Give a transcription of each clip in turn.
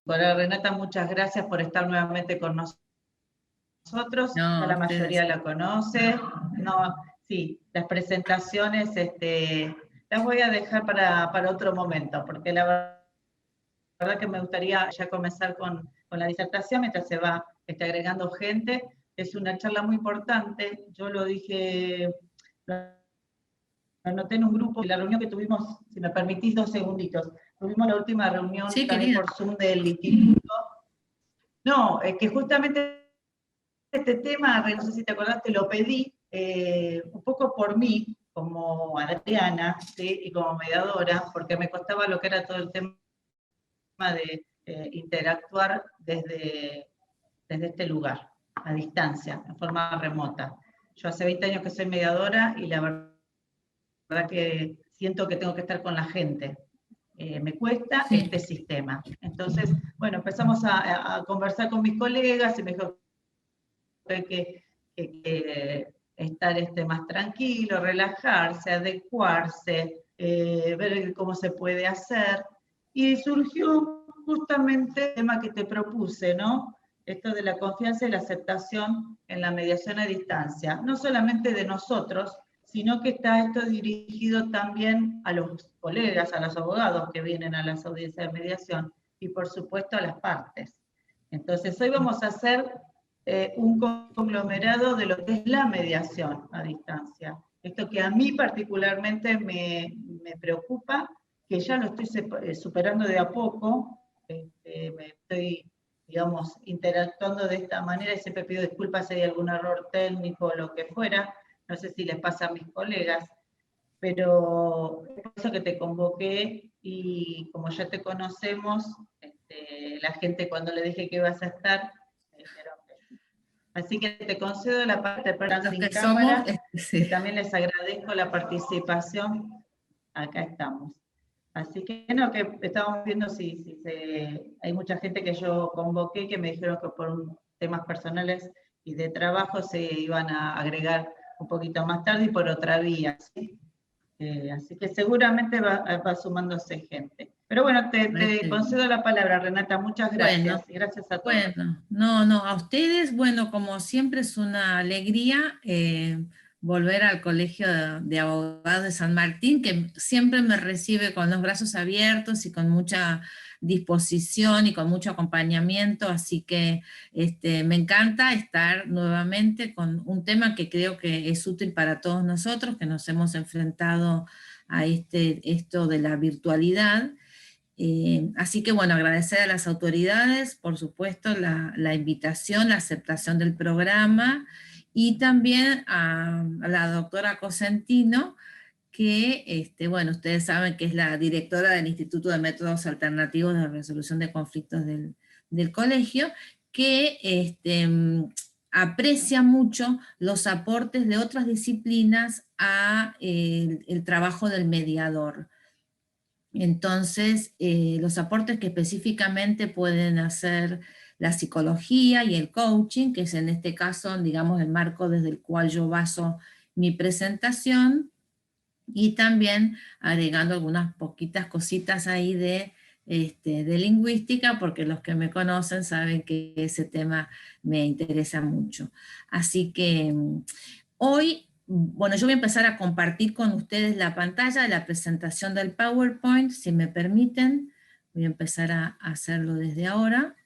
Hola Renata, muchas gracias por estar nuevamente con nosotros. Ya No, la ustedes. mayoría la conoce. No, sí, las presentaciones las voy a dejar para otro momento, porque la verdad que me gustaría ya comenzar con la disertación mientras se va agregando gente. Es una charla muy importante. Yo lo dije, lo anoté en un grupo, en la reunión que tuvimos, si me permitís 2 segunditos, tuvimos la última reunión Sí, también querida. por Zoom del instituto. No, que justamente este tema, no sé si te acordás, te lo pedí un poco por mí, como Adriana, ¿sí? Y como mediadora, porque me costaba lo que era todo el tema de interactuar desde este lugar, a distancia, en forma remota. Yo hace 20 años que soy mediadora y la verdad que siento que tengo que estar con la gente. Me cuesta Sí. este sistema. Entonces, bueno, empezamos a conversar con mis colegas y me dijo que estar más tranquilo, relajarse, adecuarse, ver cómo se puede hacer. Y surgió justamente el tema que te propuse, ¿no? Esto de la confianza y la aceptación en la mediación a distancia, no solamente de nosotros, sino que está esto dirigido también a los colegas, a los abogados que vienen a las audiencias de mediación y por supuesto a las partes. Entonces hoy vamos a hacer un conglomerado de lo que es la mediación a distancia. Esto que a mí particularmente me preocupa, que ya lo estoy superando de a poco, me estoy, digamos, interactuando de esta manera y siempre pido disculpas si hay algún error técnico o lo que fuera, no sé si les pasa a mis colegas, pero es por eso que te convoqué y como ya te conocemos, la gente cuando le dije que ibas a estar, me dijeron que sí. Así que te concedo la parte de Los sin que somos, cámara, que sí. también les agradezco la participación. Acá estamos. Así que no, que estábamos viendo hay mucha gente que yo convoqué que me dijeron que por temas personales y de trabajo se iban a agregar un poquito más tarde y por otra vía, ¿sí? Así que seguramente va sumándose gente. Pero bueno, te Parece concedo la palabra, Renata. Muchas gracias. bueno. Y gracias a todos. Bueno, no, a ustedes, bueno, como siempre es una alegría volver al Colegio de Abogados de San Martín, que siempre me recibe con los brazos abiertos y con mucha disposición y con mucho acompañamiento, así que me encanta estar nuevamente con un tema que creo que es útil para todos nosotros, que nos hemos enfrentado a esto de la virtualidad. Así que bueno, agradecer a las autoridades, por supuesto, la invitación, la aceptación del programa y también a la doctora Cosentino, que, bueno, ustedes saben que es la directora del Instituto de Métodos Alternativos de Resolución de Conflictos del colegio, que aprecia mucho los aportes de otras disciplinas a el trabajo del mediador. Entonces, los aportes que específicamente pueden hacer la psicología y el coaching, que es en este caso, digamos, el marco desde el cual yo baso mi presentación, y también agregando algunas poquitas cositas ahí de lingüística, porque los que me conocen saben que ese tema me interesa mucho. Así que hoy, bueno, yo voy a empezar a compartir con ustedes la pantalla de la presentación del PowerPoint, si me permiten. Voy a empezar a hacerlo desde ahora.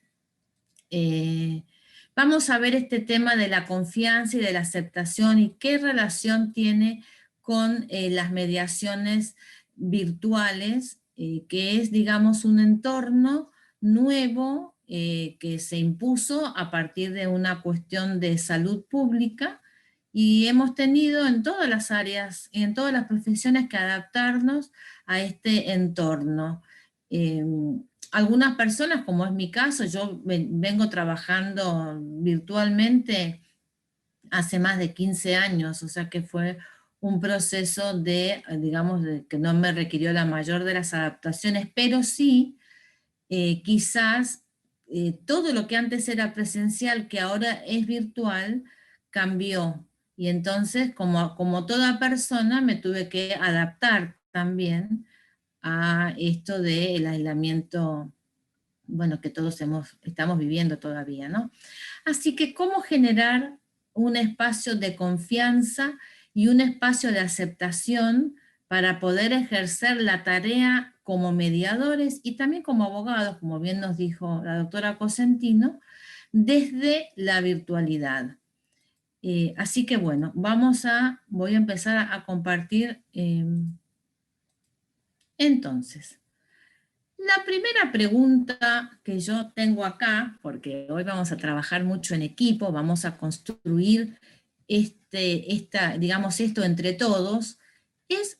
Vamos a ver este tema de la confianza y de la aceptación y qué relación tiene con las mediaciones virtuales, que es, digamos, un entorno nuevo que se impuso a partir de una cuestión de salud pública, y hemos tenido en todas las áreas y en todas las profesiones que adaptarnos a este entorno. Algunas personas, como es mi caso, yo vengo trabajando virtualmente hace más de 15 años, o sea que fue un proceso digamos, que no me requirió la mayor de las adaptaciones, pero sí, quizás todo lo que antes era presencial, que ahora es virtual, cambió. Y entonces, como toda persona, me tuve que adaptar también a esto del aislamiento bueno, que todos estamos viviendo todavía, ¿no? Así que, ¿cómo generar un espacio de confianza y un espacio de aceptación para poder ejercer la tarea como mediadores y también como abogados, como bien nos dijo la doctora Cosentino, desde la virtualidad? Así que bueno, voy a empezar a compartir. Entonces, la primera pregunta que yo tengo acá, porque hoy vamos a trabajar mucho en equipo, vamos a construir digamos, esto entre todos, es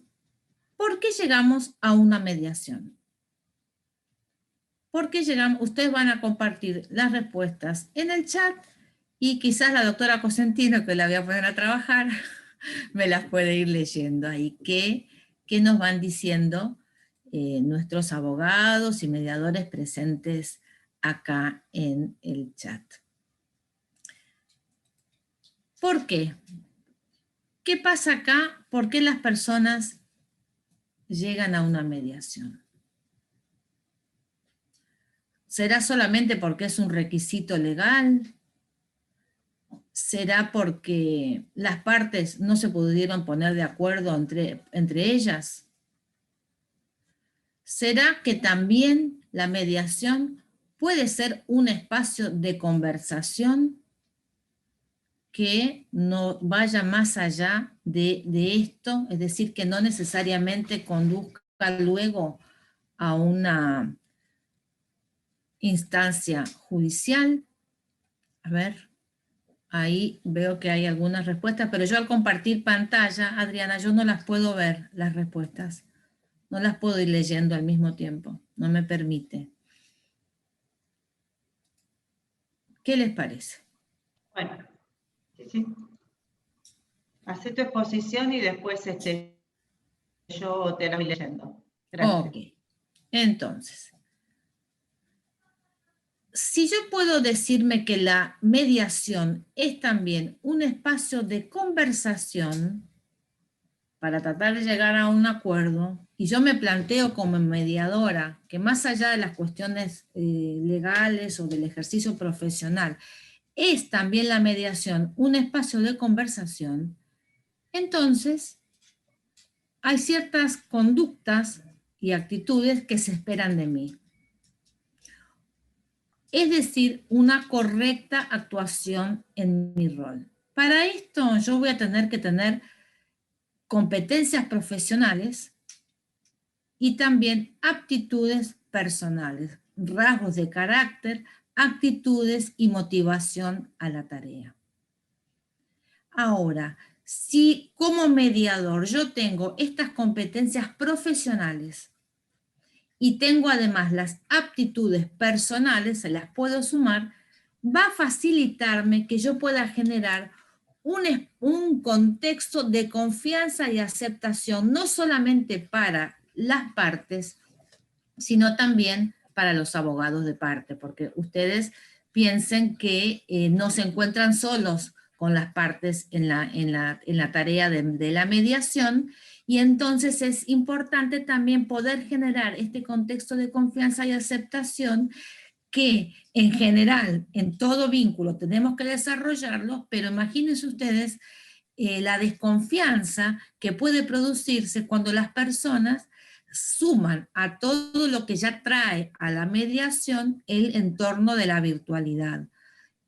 ¿por qué llegamos a una mediación? ¿Por qué llegamos? Ustedes van a compartir las respuestas en el chat y quizás la doctora Cosentino, que la voy a poner a trabajar, me las puede ir leyendo ahí. ¿Qué nos van diciendo nuestros abogados y mediadores presentes acá en el chat? ¿Por qué? ¿Qué pasa acá? ¿Por qué las personas llegan a una mediación? ¿Será solamente porque es un requisito legal? ¿Será porque las partes no se pudieron poner de acuerdo entre ellas? ¿Será que también la mediación puede ser un espacio de conversación que no vaya más allá de esto? Es decir, que no necesariamente conduzca luego a una instancia judicial. A ver, ahí veo que hay algunas respuestas, pero yo al compartir pantalla, Adriana, yo no las puedo ver, las respuestas. No las puedo ir leyendo al mismo tiempo, no me permite. ¿Qué les parece? Bueno, sí. Hacé tu exposición y después yo te la voy leyendo. Gracias. Ok, entonces, si yo puedo decirme que la mediación es también un espacio de conversación para tratar de llegar a un acuerdo, y yo me planteo como mediadora que más allá de las cuestiones legales o del ejercicio profesional, es también la mediación un espacio de conversación, entonces hay ciertas conductas y actitudes que se esperan de mí. Es decir, una correcta actuación en mi rol. Para esto yo voy a tener que tener competencias profesionales y también aptitudes personales, rasgos de carácter, actitudes y motivación a la tarea. Ahora, si como mediador yo tengo estas competencias profesionales y tengo además las aptitudes personales, se las puedo sumar, va a facilitarme que yo pueda generar un contexto de confianza y aceptación, no solamente para las partes, sino también para los abogados de parte, porque ustedes piensen que no se encuentran solos con las partes en la tarea de la mediación, y entonces es importante también poder generar este contexto de confianza y aceptación que en general, en todo vínculo tenemos que desarrollarlo, pero imagínense ustedes la desconfianza que puede producirse cuando las personas suman a todo lo que ya trae a la mediación el entorno de la virtualidad.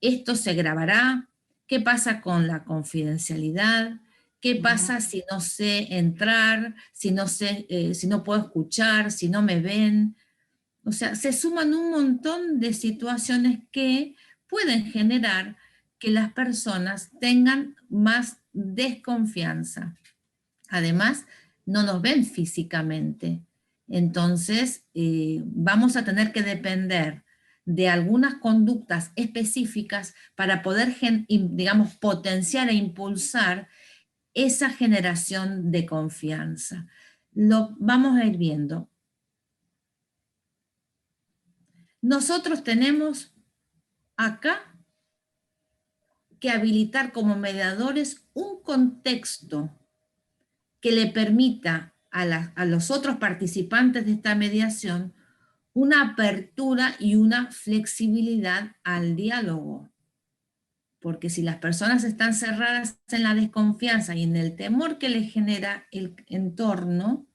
Esto se grabará. ¿Qué pasa con la confidencialidad? ¿Qué pasa si no sé entrar, si no puedo escuchar, si no me ven? O sea, se suman un montón de situaciones que pueden generar que las personas tengan más desconfianza. Además, no nos ven físicamente. Entonces, vamos a tener que depender de algunas conductas específicas para poder, digamos, potenciar e impulsar esa generación de confianza. Lo vamos a ir viendo. Nosotros tenemos acá que habilitar como mediadores un contexto que le permita a los otros participantes de esta mediación una apertura y una flexibilidad al diálogo. Porque si las personas están cerradas en la desconfianza y en el temor que les genera el entorno,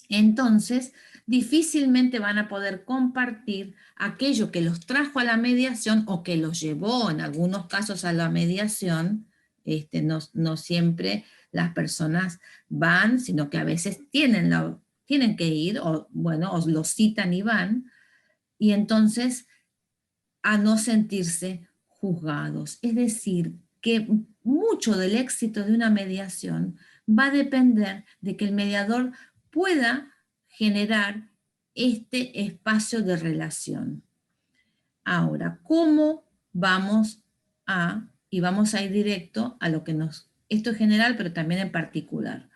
entonces difícilmente van a poder compartir aquello que los trajo a la mediación o que los llevó en algunos casos a la mediación. No siempre las personas van, sino que a veces tienen que ir, o bueno, os los citan y van, y entonces a no sentirse juzgados. Es decir, que mucho del éxito de una mediación va a depender de que el mediador pueda generar este espacio de relación. Ahora, ¿cómo vamos y vamos a ir directo a lo que esto es general, pero también en particular?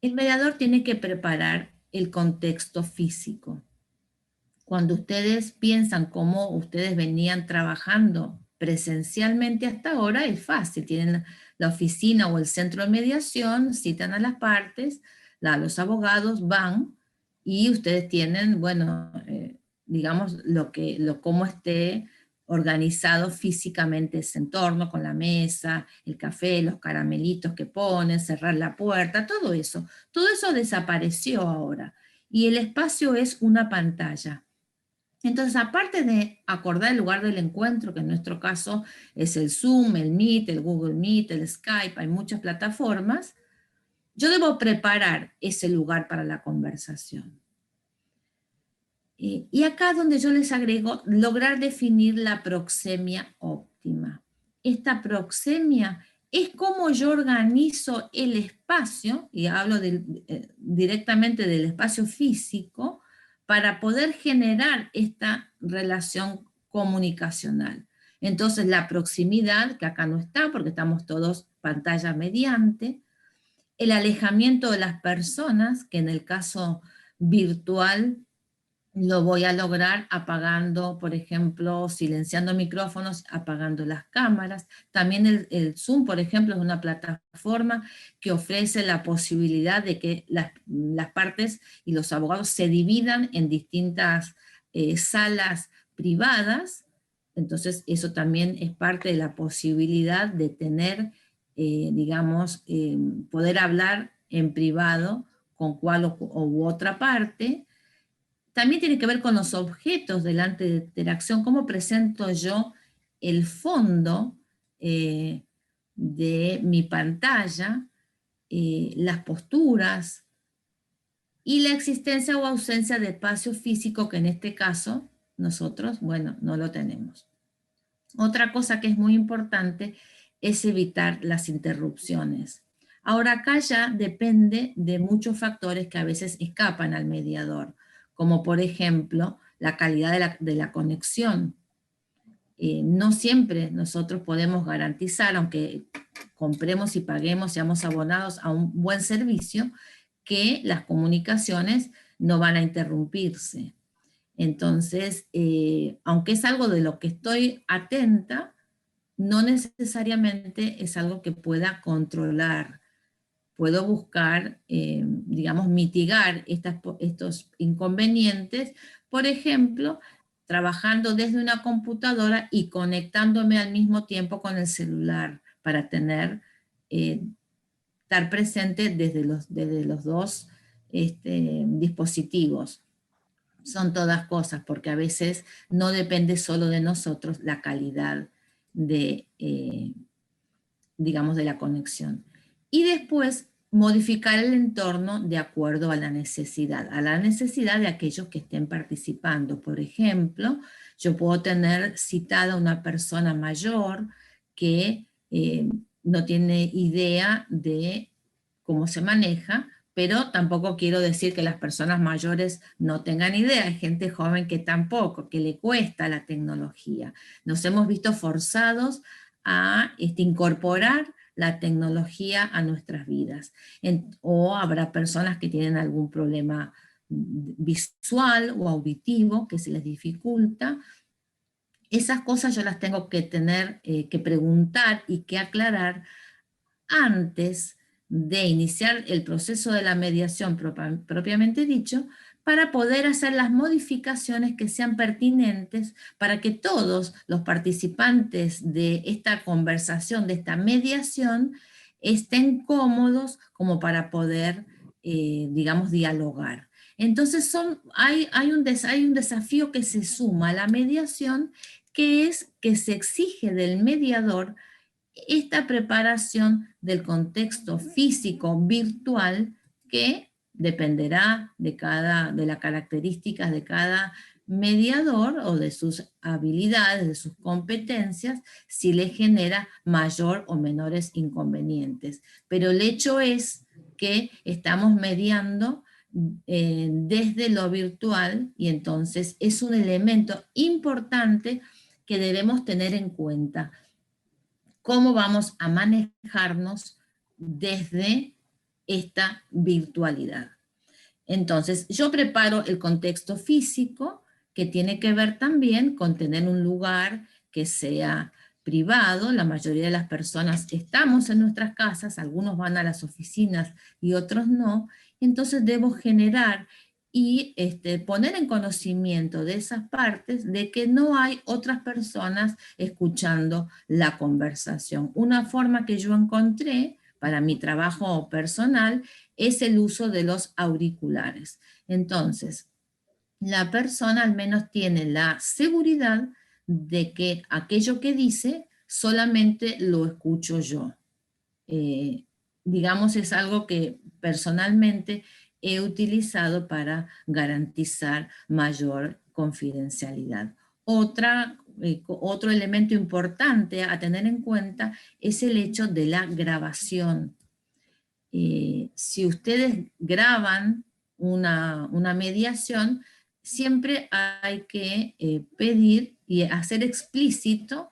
El mediador tiene que preparar el contexto físico. Cuando ustedes piensan cómo ustedes venían trabajando presencialmente hasta ahora, es fácil. Tienen la oficina o el centro de mediación, citan a las partes, los abogados van y ustedes tienen, bueno, digamos, cómo esté organizado físicamente ese entorno, con la mesa, el café, los caramelitos que ponen, cerrar la puerta, todo eso. Todo eso desapareció ahora. Y el espacio es una pantalla. Entonces, aparte de acordar el lugar del encuentro, que en nuestro caso es el Zoom, el Meet, el Google Meet, el Skype, hay muchas plataformas, yo debo preparar ese lugar para la conversación. Y acá donde yo les agrego, lograr definir la proxemia óptima. Esta proxemia es cómo yo organizo el espacio, y hablo directamente del espacio físico, para poder generar esta relación comunicacional. Entonces la proximidad, que acá no está porque estamos todos pantalla mediante, el alejamiento de las personas, que en el caso virtual lo voy a lograr apagando, por ejemplo, silenciando micrófonos, apagando las cámaras. También el Zoom, por ejemplo, es una plataforma que ofrece la posibilidad de que las partes y los abogados se dividan en distintas salas privadas. Entonces, eso también es parte de la posibilidad de tener, digamos, poder hablar en privado con cual u otra parte. También tiene que ver con los objetos delante de interacción, cómo presento yo el fondo de mi pantalla, las posturas y la existencia o ausencia de espacio físico, que en este caso nosotros, bueno, no lo tenemos. Otra cosa que es muy importante es evitar las interrupciones. Ahora acá ya depende de muchos factores que a veces escapan al mediador, como por ejemplo la calidad de la conexión. No siempre nosotros podemos garantizar, aunque compremos y paguemos, seamos abonados a un buen servicio, que las comunicaciones no van a interrumpirse. Entonces, aunque es algo de lo que estoy atenta, no necesariamente es algo que pueda controlar. Puedo buscar, digamos, mitigar estos inconvenientes, por ejemplo, trabajando desde una computadora y conectándome al mismo tiempo con el celular para estar presente desde los dos dispositivos. Son todas cosas, porque a veces no depende solo de nosotros la calidad digamos, de la conexión. Y después modificar el entorno de acuerdo a la necesidad de aquellos que estén participando. Por ejemplo, yo puedo tener citada a una persona mayor que no tiene idea de cómo se maneja, pero tampoco quiero decir que las personas mayores no tengan idea. Hay gente joven que tampoco, que le cuesta la tecnología. Nos hemos visto forzados a incorporar la tecnología a nuestras vidas. O habrá personas que tienen algún problema visual o auditivo que se les dificulta. Esas cosas yo las tengo que tener que preguntar y que aclarar antes de iniciar el proceso de la mediación propiamente dicho, para poder hacer las modificaciones que sean pertinentes para que todos los participantes de esta conversación, de esta mediación, estén cómodos como para poder, digamos, dialogar. Entonces hay un desafío que se suma a la mediación, que es que se exige del mediador esta preparación del contexto físico virtual que dependerá de las características de cada mediador o de sus habilidades, de sus competencias, si le genera mayor o menores inconvenientes. Pero el hecho es que estamos mediando desde lo virtual y entonces es un elemento importante que debemos tener en cuenta. ¿Cómo vamos a manejarnos desde esta virtualidad? Entonces, yo preparo el contexto físico, que tiene que ver también con tener un lugar que sea privado. La mayoría de las personas estamos en nuestras casas, algunos van a las oficinas y otros no. Entonces debo generar y poner en conocimiento de esas partes de que no hay otras personas escuchando la conversación. Una forma que yo encontré para mi trabajo personal es el uso de los auriculares. Entonces, la persona al menos tiene la seguridad de que aquello que dice solamente lo escucho yo. Digamos, es algo que personalmente he utilizado para garantizar mayor confidencialidad. Otro elemento importante a tener en cuenta es el hecho de la grabación. Si ustedes graban una mediación, siempre hay que pedir y hacer explícito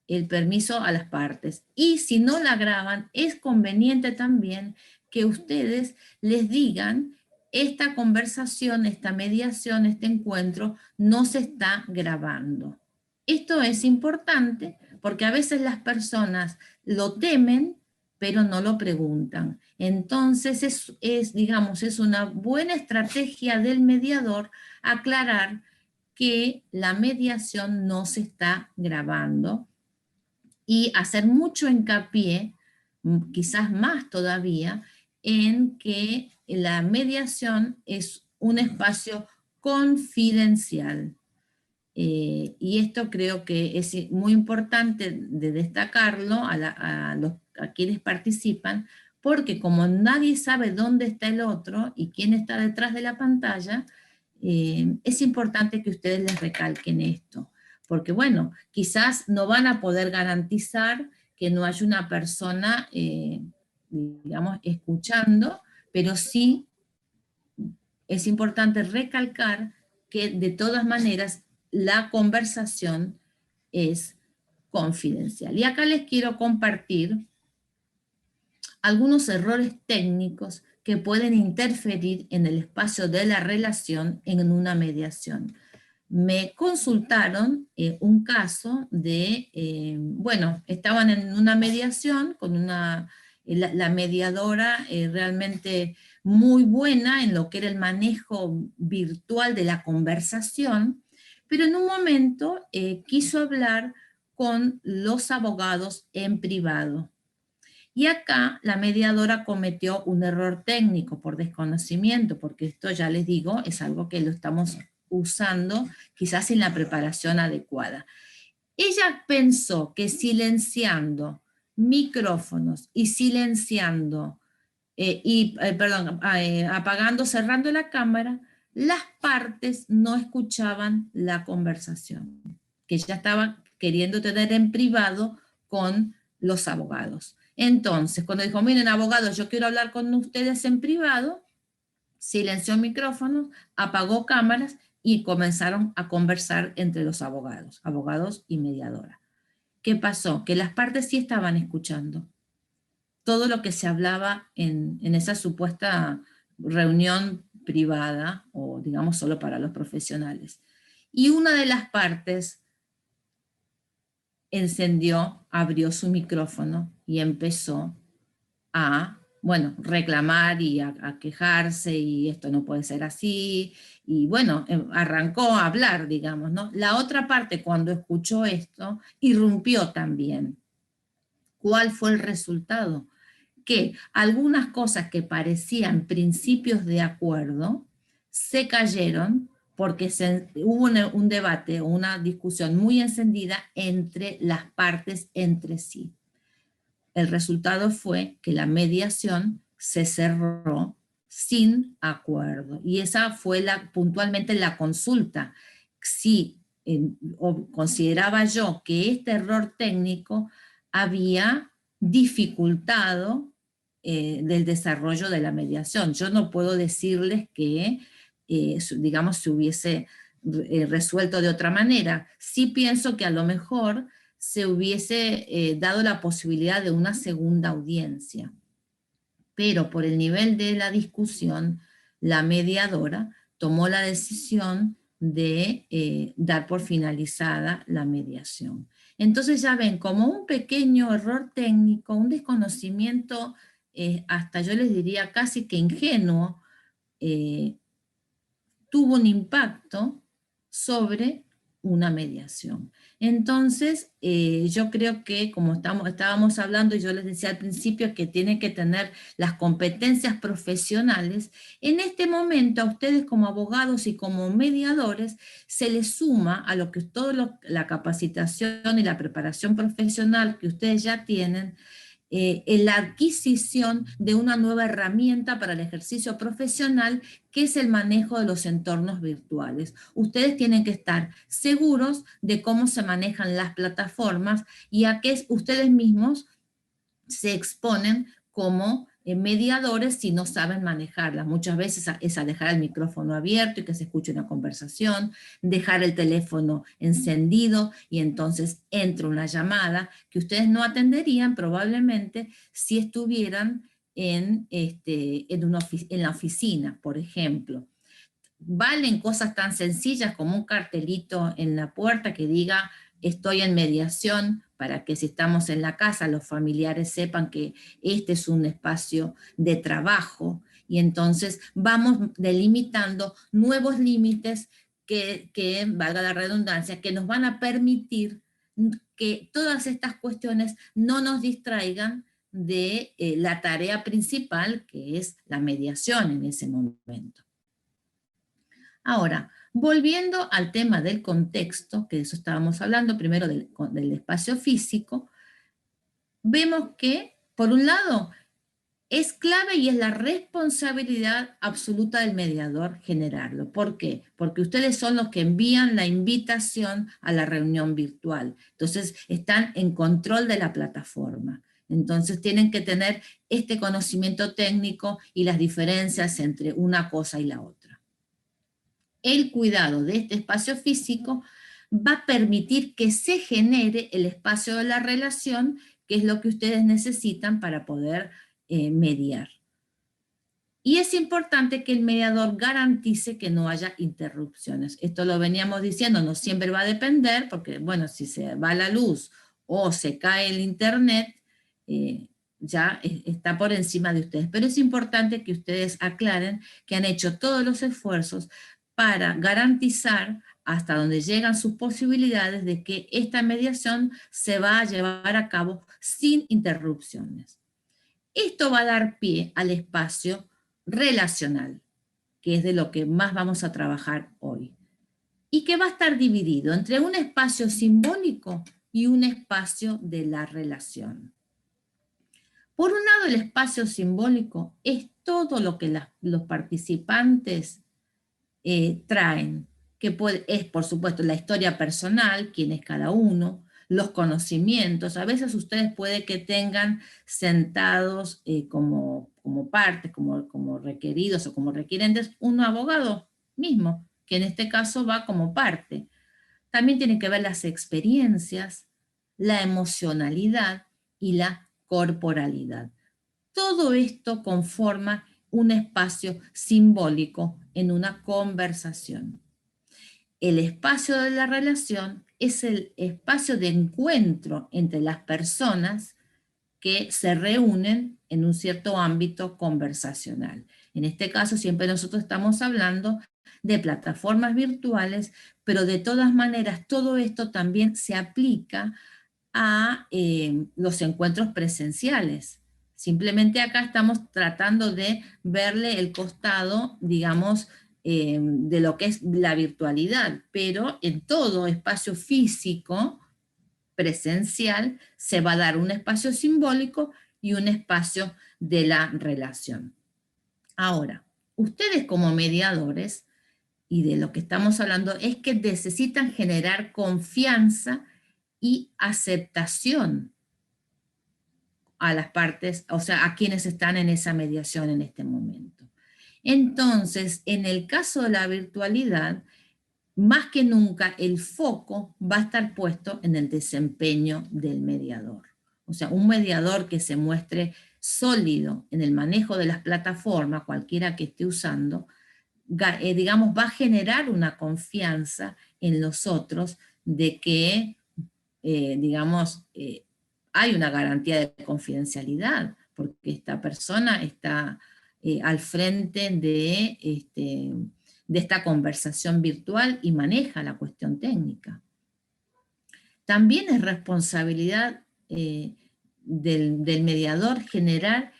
el permiso a las partes. Y si no la graban, es conveniente también que ustedes les digan: esta conversación, esta mediación, este encuentro no se está grabando. Esto es importante porque a veces las personas lo temen, pero no lo preguntan. Entonces digamos, es una buena estrategia del mediador aclarar que la mediación no se está grabando y hacer mucho hincapié, quizás más todavía, en que la mediación es un espacio confidencial. Y esto creo que es muy importante de destacarlo a quienes participan, porque como nadie sabe dónde está el otro y quién está detrás de la pantalla, es importante que ustedes les recalquen esto. Porque bueno, quizás no van a poder garantizar que no haya una persona, digamos, escuchando, pero sí es importante recalcar que de todas maneras la conversación es confidencial. Y acá les quiero compartir algunos errores técnicos que pueden interferir en el espacio de la relación en una mediación. Me consultaron un caso de, bueno, estaban en una mediación con la mediadora realmente muy buena en lo que era el manejo virtual de la conversación, pero en un momento quiso hablar con los abogados en privado. Y acá la mediadora cometió un error técnico por desconocimiento, porque esto, ya les digo, es algo que lo estamos usando quizás sin la preparación adecuada. Ella pensó que silenciando micrófonos y silenciando, apagando, cerrando la cámara, las partes no escuchaban la conversación que ella estaba queriendo tener en privado con los abogados. Entonces, cuando dijo: miren, abogados, yo quiero hablar con ustedes en privado, silenció micrófonos, apagó cámaras y comenzaron a conversar entre los abogados y mediadora. ¿Qué pasó? Que las partes sí estaban escuchando todo lo que se hablaba en esa supuesta reunión privada, o digamos solo para los profesionales. Y una de las partes abrió su micrófono y empezó a bueno, reclamar y a quejarse, y esto no puede ser así, y bueno, arrancó a hablar, digamos, ¿no? La otra parte, cuando escuchó esto, irrumpió también. ¿Cuál fue el resultado? Que algunas cosas que parecían principios de acuerdo se cayeron porque hubo un debate o una discusión muy encendida entre las partes entre sí. El resultado fue que la mediación se cerró sin acuerdo. Y esa fue puntualmente la consulta. Si consideraba yo que este error técnico había dificultado del desarrollo de la mediación. Yo no puedo decirles que, digamos, se hubiese resuelto de otra manera. Sí pienso que a lo mejor se hubiese dado la posibilidad de una segunda audiencia. Pero por el nivel de la discusión, la mediadora tomó la decisión de dar por finalizada la mediación. Entonces ya ven, como un pequeño error técnico, un desconocimiento, hasta yo les diría casi que ingenuo, tuvo un impacto sobre una mediación. Entonces, yo creo que como estábamos hablando, y yo les decía al principio que tienen que tener las competencias profesionales, en este momento a ustedes como abogados y como mediadores se les suma a lo que la capacitación y la preparación profesional que ustedes ya tienen, en la adquisición de una nueva herramienta para el ejercicio profesional, que es el manejo de los entornos virtuales. Ustedes tienen que estar seguros de cómo se manejan las plataformas y a qué ustedes mismos se exponen como mediadores si no saben manejarlas. Muchas veces es a dejar el micrófono abierto y que se escuche una conversación, dejar el teléfono encendido y entonces entra una llamada que ustedes no atenderían probablemente si estuvieran en la oficina, por ejemplo. Valen cosas tan sencillas como un cartelito en la puerta que diga estoy en mediación, para que si estamos en la casa los familiares sepan que este es un espacio de trabajo, y entonces vamos delimitando nuevos límites que valga la redundancia, que nos van a permitir que todas estas cuestiones no nos distraigan de la tarea principal, que es la mediación en ese momento. Ahora, volviendo al tema del contexto, que de eso estábamos hablando, primero del espacio físico, vemos que, por un lado, es clave y es la responsabilidad absoluta del mediador generarlo. ¿Por qué? Porque ustedes son los que envían la invitación a la reunión virtual. Entonces, están en control de la plataforma. Entonces, tienen que tener este conocimiento técnico y las diferencias entre una cosa y la otra. El cuidado de este espacio físico va a permitir que se genere el espacio de la relación, que es lo que ustedes necesitan para poder mediar. Y es importante que el mediador garantice que no haya interrupciones. Esto lo veníamos diciendo, no siempre va a depender, porque bueno, si se va la luz o se cae el internet, ya está por encima de ustedes. Pero es importante que ustedes aclaren que han hecho todos los esfuerzos para garantizar hasta donde llegan sus posibilidades de que esta mediación se va a llevar a cabo sin interrupciones. Esto va a dar pie al espacio relacional, que es de lo que más vamos a trabajar hoy, y que va a estar dividido entre un espacio simbólico y un espacio de la relación. Por un lado, el espacio simbólico es todo lo que los participantes traen, que es por supuesto la historia personal, quién es cada uno, los conocimientos. A veces ustedes puede que tengan sentados como partes, como requeridos o como requirentes, un abogado mismo, que en este caso va como parte. También tiene que ver las experiencias, la emocionalidad y la corporalidad. Todo esto conforma un espacio simbólico en una conversación. El espacio de la relación es el espacio de encuentro entre las personas que se reúnen en un cierto ámbito conversacional. En este caso siempre nosotros estamos hablando de plataformas virtuales, pero de todas maneras todo esto también se aplica a los encuentros presenciales. Simplemente acá estamos tratando de verle el costado, digamos, de lo que es la virtualidad, pero en todo espacio físico presencial se va a dar un espacio simbólico y un espacio de la relación. Ahora, ustedes como mediadores, y de lo que estamos hablando, es que necesitan generar confianza y aceptación a las partes, o sea, a quienes están en esa mediación en este momento. Entonces, en el caso de la virtualidad, más que nunca el foco va a estar puesto en el desempeño del mediador. O sea, un mediador que se muestre sólido en el manejo de las plataformas, cualquiera que esté usando, digamos, va a generar una confianza en los otros de que, digamos, hay una garantía de confidencialidad, porque esta persona está al frente de esta conversación virtual y maneja la cuestión técnica. También es responsabilidad del mediador generar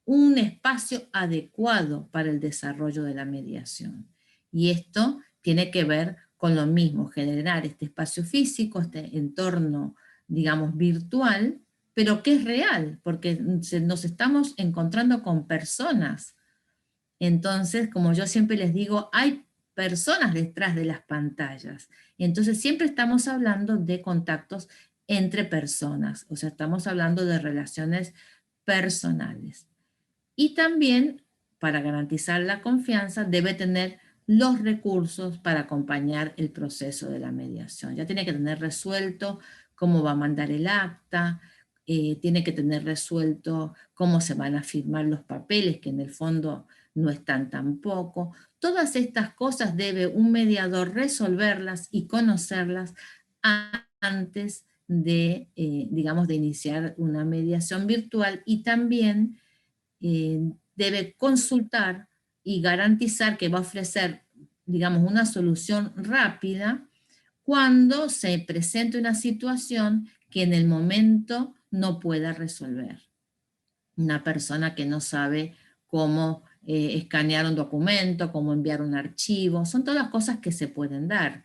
un espacio adecuado para el desarrollo de la mediación. Y esto tiene que ver con lo mismo, generar este espacio físico, este entorno, digamos, virtual, pero que es real, porque nos estamos encontrando con personas. Entonces, como yo siempre les digo, hay personas detrás de las pantallas. Entonces, siempre estamos hablando de contactos entre personas, o sea, estamos hablando de relaciones personales. Y también, para garantizar la confianza, debe tener los recursos para acompañar el proceso de la mediación. Ya tiene que tener resuelto cómo va a mandar el acta, tiene que tener resuelto cómo se van a firmar los papeles, que en el fondo no están tampoco. Todas estas cosas debe un mediador resolverlas y conocerlas antes de, digamos, de iniciar una mediación virtual, y también debe consultar y garantizar que va a ofrecer, digamos, una solución rápida cuando se presente una situación que en el momento no pueda resolver. Una persona que no sabe cómo escanear un documento, cómo enviar un archivo, son todas cosas que se pueden dar.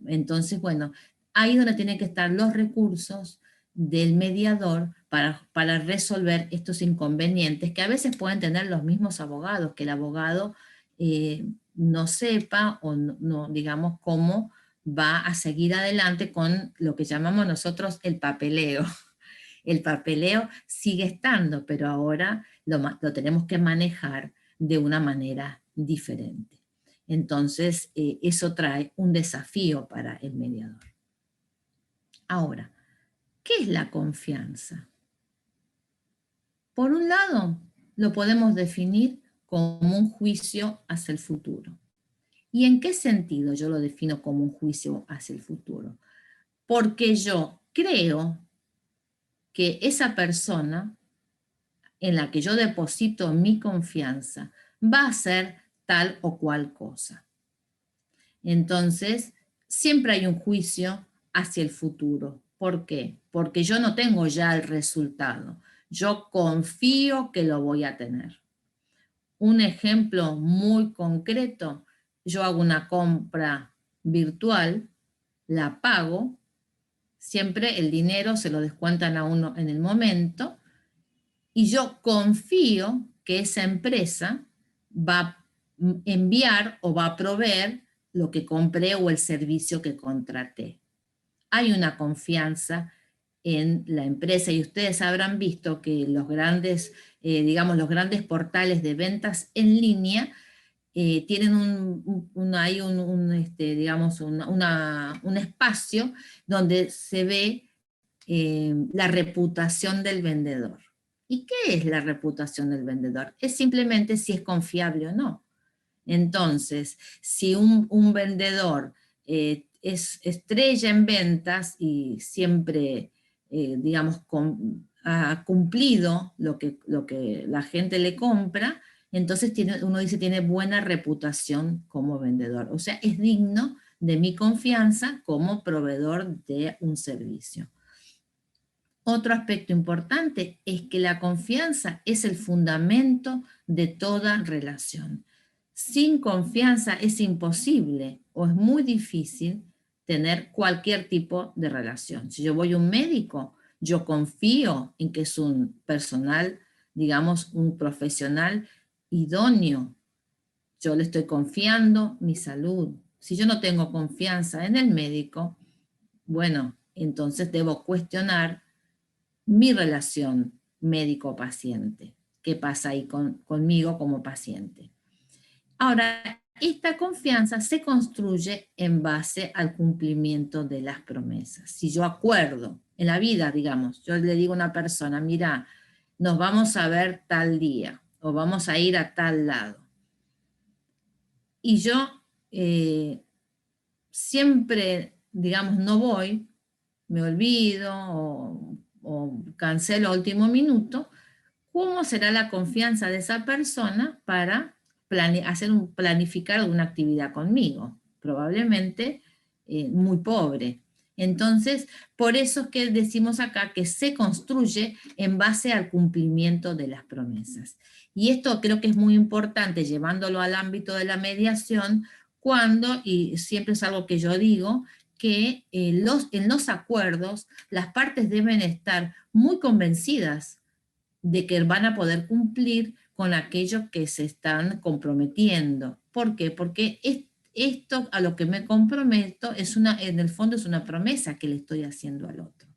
Entonces, bueno, ahí es donde tienen que estar los recursos del mediador para resolver estos inconvenientes que a veces pueden tener los mismos abogados, que el abogado no sepa o no, digamos, cómo va a seguir adelante con lo que llamamos nosotros el papeleo. El papeleo sigue estando, pero ahora lo tenemos que manejar de una manera diferente. Entonces, eso trae un desafío para el mediador. Ahora, ¿qué es la confianza? Por un lado, lo podemos definir como un juicio hacia el futuro. ¿Y en qué sentido yo lo defino como un juicio hacia el futuro? Porque yo creo que esa persona en la que yo deposito mi confianza va a hacer tal o cual cosa. Entonces, siempre hay un juicio hacia el futuro. ¿Por qué? Porque yo no tengo ya el resultado. Yo confío que lo voy a tener. Un ejemplo muy concreto, yo hago una compra virtual, la pago, siempre el dinero se lo descuentan a uno en el momento, y yo confío que esa empresa va a enviar o va a proveer lo que compré o el servicio que contraté. Hay una confianza en la empresa, y ustedes habrán visto que los grandes, digamos, los grandes portales de ventas en línea tienen digamos, un espacio donde se ve la reputación del vendedor. ¿Y qué es la reputación del vendedor? Es simplemente si es confiable o no. Entonces, si un vendedor es estrella en ventas y siempre, digamos, ha cumplido lo que la gente le compra, entonces uno dice tiene buena reputación como vendedor. O sea, es digno de mi confianza como proveedor de un servicio. Otro aspecto importante es que la confianza es el fundamento de toda relación. Sin confianza es imposible o es muy difícil tener cualquier tipo de relación. Si yo voy a un médico, yo confío en que es un personal, digamos, un profesional idóneo. Yo le estoy confiando mi salud. Si yo no tengo confianza en el médico, bueno, entonces debo cuestionar mi relación médico-paciente. ¿Qué pasa ahí conmigo como paciente? Ahora, esta confianza se construye en base al cumplimiento de las promesas. Si yo acuerdo en la vida, digamos, yo le digo a una persona, mira, nos vamos a ver tal día o vamos a ir a tal lado. Y yo siempre, digamos, no voy, me olvido o cancelo a último minuto. ¿Cómo será la confianza de esa persona para planificar una actividad conmigo? Probablemente muy pobre. Entonces, por eso es que decimos acá que se construye en base al cumplimiento de las promesas. Y esto creo que es muy importante, llevándolo al ámbito de la mediación, y siempre es algo que yo digo, que en los acuerdos las partes deben estar muy convencidas de que van a poder cumplir con aquello que se están comprometiendo. ¿Por qué? Porque esto a lo que me comprometo en el fondo es una promesa que le estoy haciendo al otro.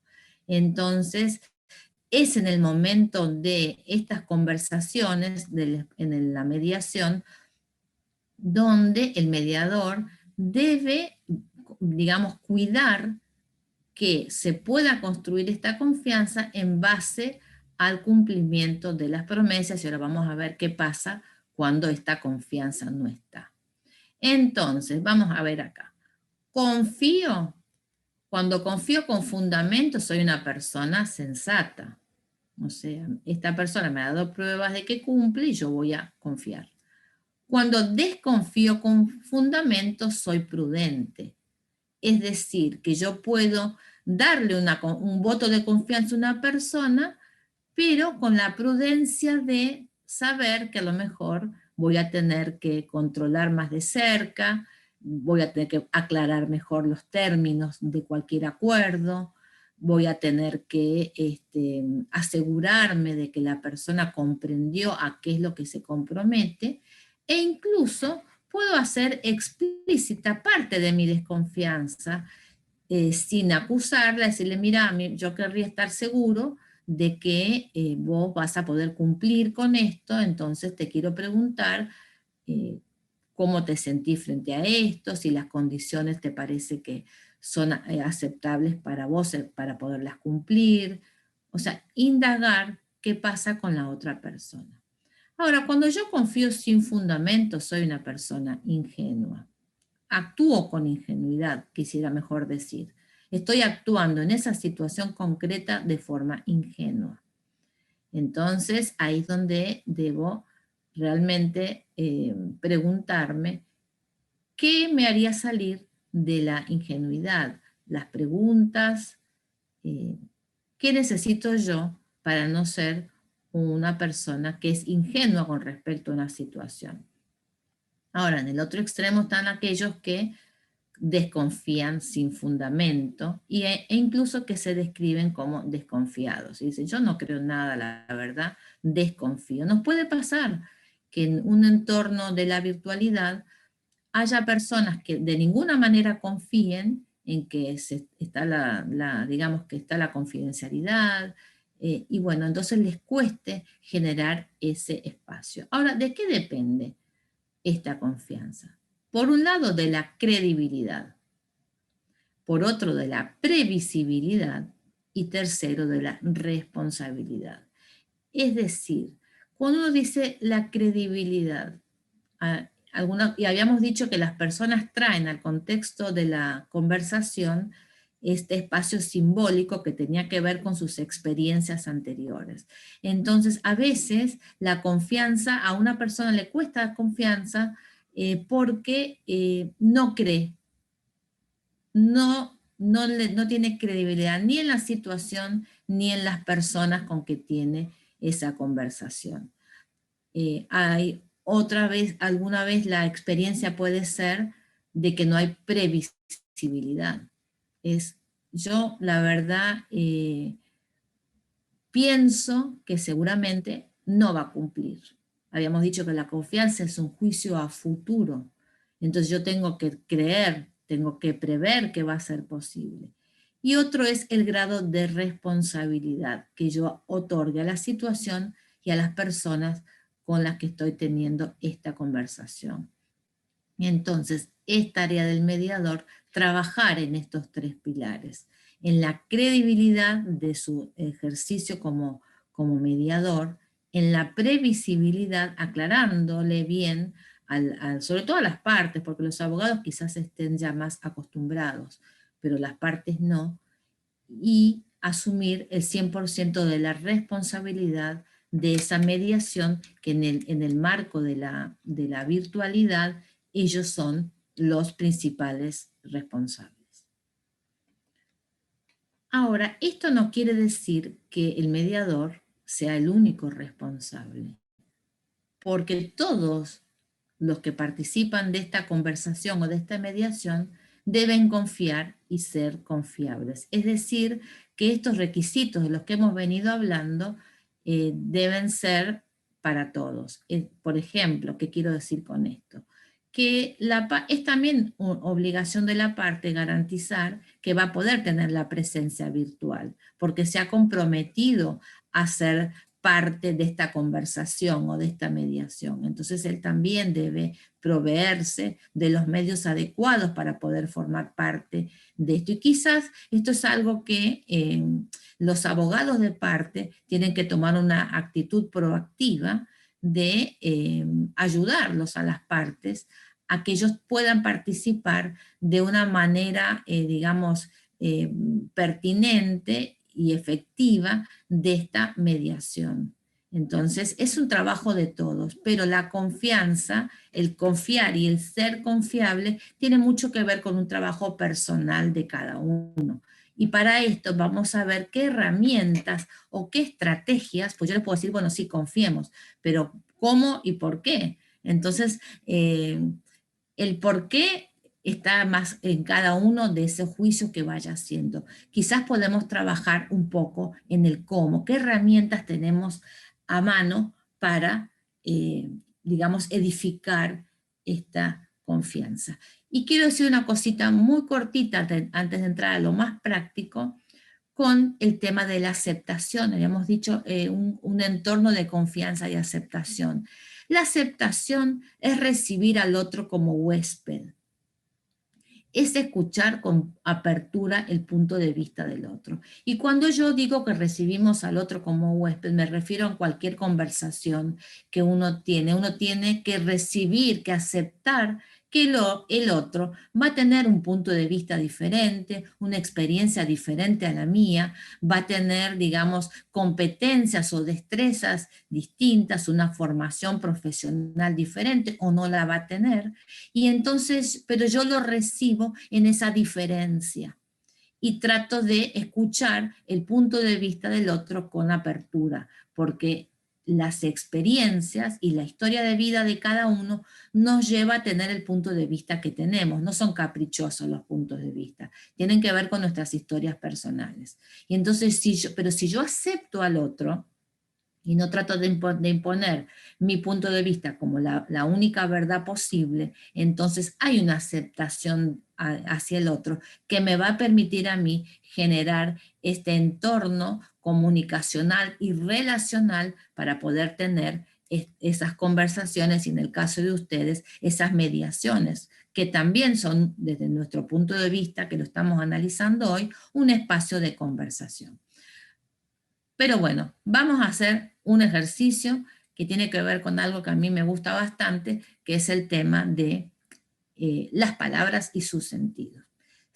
Entonces, es en el momento de estas conversaciones en la mediación donde el mediador debe, digamos, cuidar que se pueda construir esta confianza en base al cumplimiento de las promesas, y ahora vamos a ver qué pasa cuando esta confianza no está. Entonces, vamos a ver acá. Cuando confío con fundamento, soy una persona sensata. O sea, esta persona me ha dado pruebas de que cumple y yo voy a confiar. Cuando desconfío con fundamento, soy prudente. Es decir, que yo puedo darle un voto de confianza a una persona, pero con la prudencia de saber que a lo mejor voy a tener que controlar más de cerca, voy a tener que aclarar mejor los términos de cualquier acuerdo, voy a tener que asegurarme de que la persona comprendió a qué es lo que se compromete, e incluso puedo hacer explícita parte de mi desconfianza sin acusarla, decirle, mira, yo querría estar seguro de que vos vas a poder cumplir con esto, entonces te quiero preguntar cómo te sentís frente a esto, si las condiciones te parece que son aceptables para vos para poderlas cumplir. O sea, indagar qué pasa con la otra persona. Ahora, cuando yo confío sin fundamento, soy una persona ingenua. Actúo con ingenuidad, quisiera mejor decir. Estoy actuando en esa situación concreta de forma ingenua. Entonces, ahí es donde debo realmente preguntarme qué me haría salir de la ingenuidad. Las preguntas, ¿qué necesito yo para no ser una persona que es ingenua con respecto a una situación? Ahora, en el otro extremo están aquellos que desconfían sin fundamento e incluso que se describen como desconfiados. Y dicen, yo no creo en nada, la verdad, desconfío. Nos puede pasar que en un entorno de la virtualidad haya personas que de ninguna manera confíen en que está digamos que está la confidencialidad, y bueno, entonces les cueste generar ese espacio. Ahora, ¿de qué depende esta confianza? Por un lado, de la credibilidad, por otro, de la previsibilidad, y tercero, de la responsabilidad. Es decir, cuando uno dice la credibilidad, y habíamos dicho que las personas traen al contexto de la conversación este espacio simbólico que tenía que ver con sus experiencias anteriores. Entonces, a veces la confianza, a una persona le cuesta confianza porque no cree, no tiene credibilidad ni en la situación ni en las personas con que tiene esa conversación. Hay alguna vez la experiencia puede ser de que no hay previsibilidad. Yo la verdad pienso que seguramente no va a cumplir. Habíamos dicho que la confianza es un juicio a futuro. Entonces yo tengo que creer, tengo que prever que va a ser posible. Y otro es el grado de responsabilidad que yo otorgue a la situación y a las personas con las que estoy teniendo esta conversación. Y entonces es tarea del mediador trabajar en estos tres pilares, en la credibilidad de su ejercicio como mediador, en la previsibilidad, aclarándole bien, sobre todo a las partes, porque los abogados quizás estén ya más acostumbrados, pero las partes no, y asumir el 100% de la responsabilidad de esa mediación que en el marco de la virtualidad ellos son los principales responsables. Ahora, esto no quiere decir que el mediador sea el único responsable, porque todos los que participan de esta conversación o de esta mediación deben confiar y ser confiables. Es decir, que estos requisitos de los que hemos venido hablando deben ser para todos. Por ejemplo, ¿qué quiero decir con esto? Que es también una obligación de la parte garantizar que va a poder tener la presencia virtual, porque se ha comprometido a ser parte de esta conversación o de esta mediación. Entonces él también debe proveerse de los medios adecuados para poder formar parte de esto. Y quizás esto es algo que los abogados de parte tienen que tomar una actitud proactiva de ayudarlos a las partes a que ellos puedan participar de una manera, digamos, pertinente y efectiva de esta mediación. Entonces, es un trabajo de todos, pero la confianza, el confiar y el ser confiable tiene mucho que ver con un trabajo personal de cada uno. Y para esto vamos a ver qué herramientas o qué estrategias, pues yo les puedo decir, bueno, sí, confiemos, pero ¿cómo y por qué? Entonces, el por qué está más en cada uno de esos juicios que vaya haciendo. Quizás podemos trabajar un poco en el cómo, qué herramientas tenemos a mano para, digamos, edificar esta confianza. Y quiero decir una cosita muy cortita antes de entrar a lo más práctico, con el tema de la aceptación. Habíamos dicho un entorno de confianza y aceptación. La aceptación es recibir al otro como huésped. Es escuchar con apertura el punto de vista del otro. Y cuando yo digo que recibimos al otro como huésped, me refiero a cualquier conversación que uno tiene que recibir, que aceptar que el otro va a tener un punto de vista diferente, una experiencia diferente a la mía, va a tener, digamos, competencias o destrezas distintas, una formación profesional diferente o no la va a tener. Y entonces, pero yo lo recibo en esa diferencia y trato de escuchar el punto de vista del otro con apertura, porque las experiencias y la historia de vida de cada uno nos lleva a tener el punto de vista que tenemos. No son caprichosos los puntos de vista, tienen que ver con nuestras historias personales. Y entonces, pero si yo acepto al otro, y no trato de imponer mi punto de vista como la única verdad posible, entonces hay una aceptación hacia el otro que me va a permitir a mí generar este entorno comunicacional y relacional para poder tener esas conversaciones y en el caso de ustedes, esas mediaciones, que también son, desde nuestro punto de vista, que lo estamos analizando hoy, un espacio de conversación. Pero bueno, vamos a hacer un ejercicio que tiene que ver con algo que a mí me gusta bastante, que es el tema de las palabras y sus sentidos.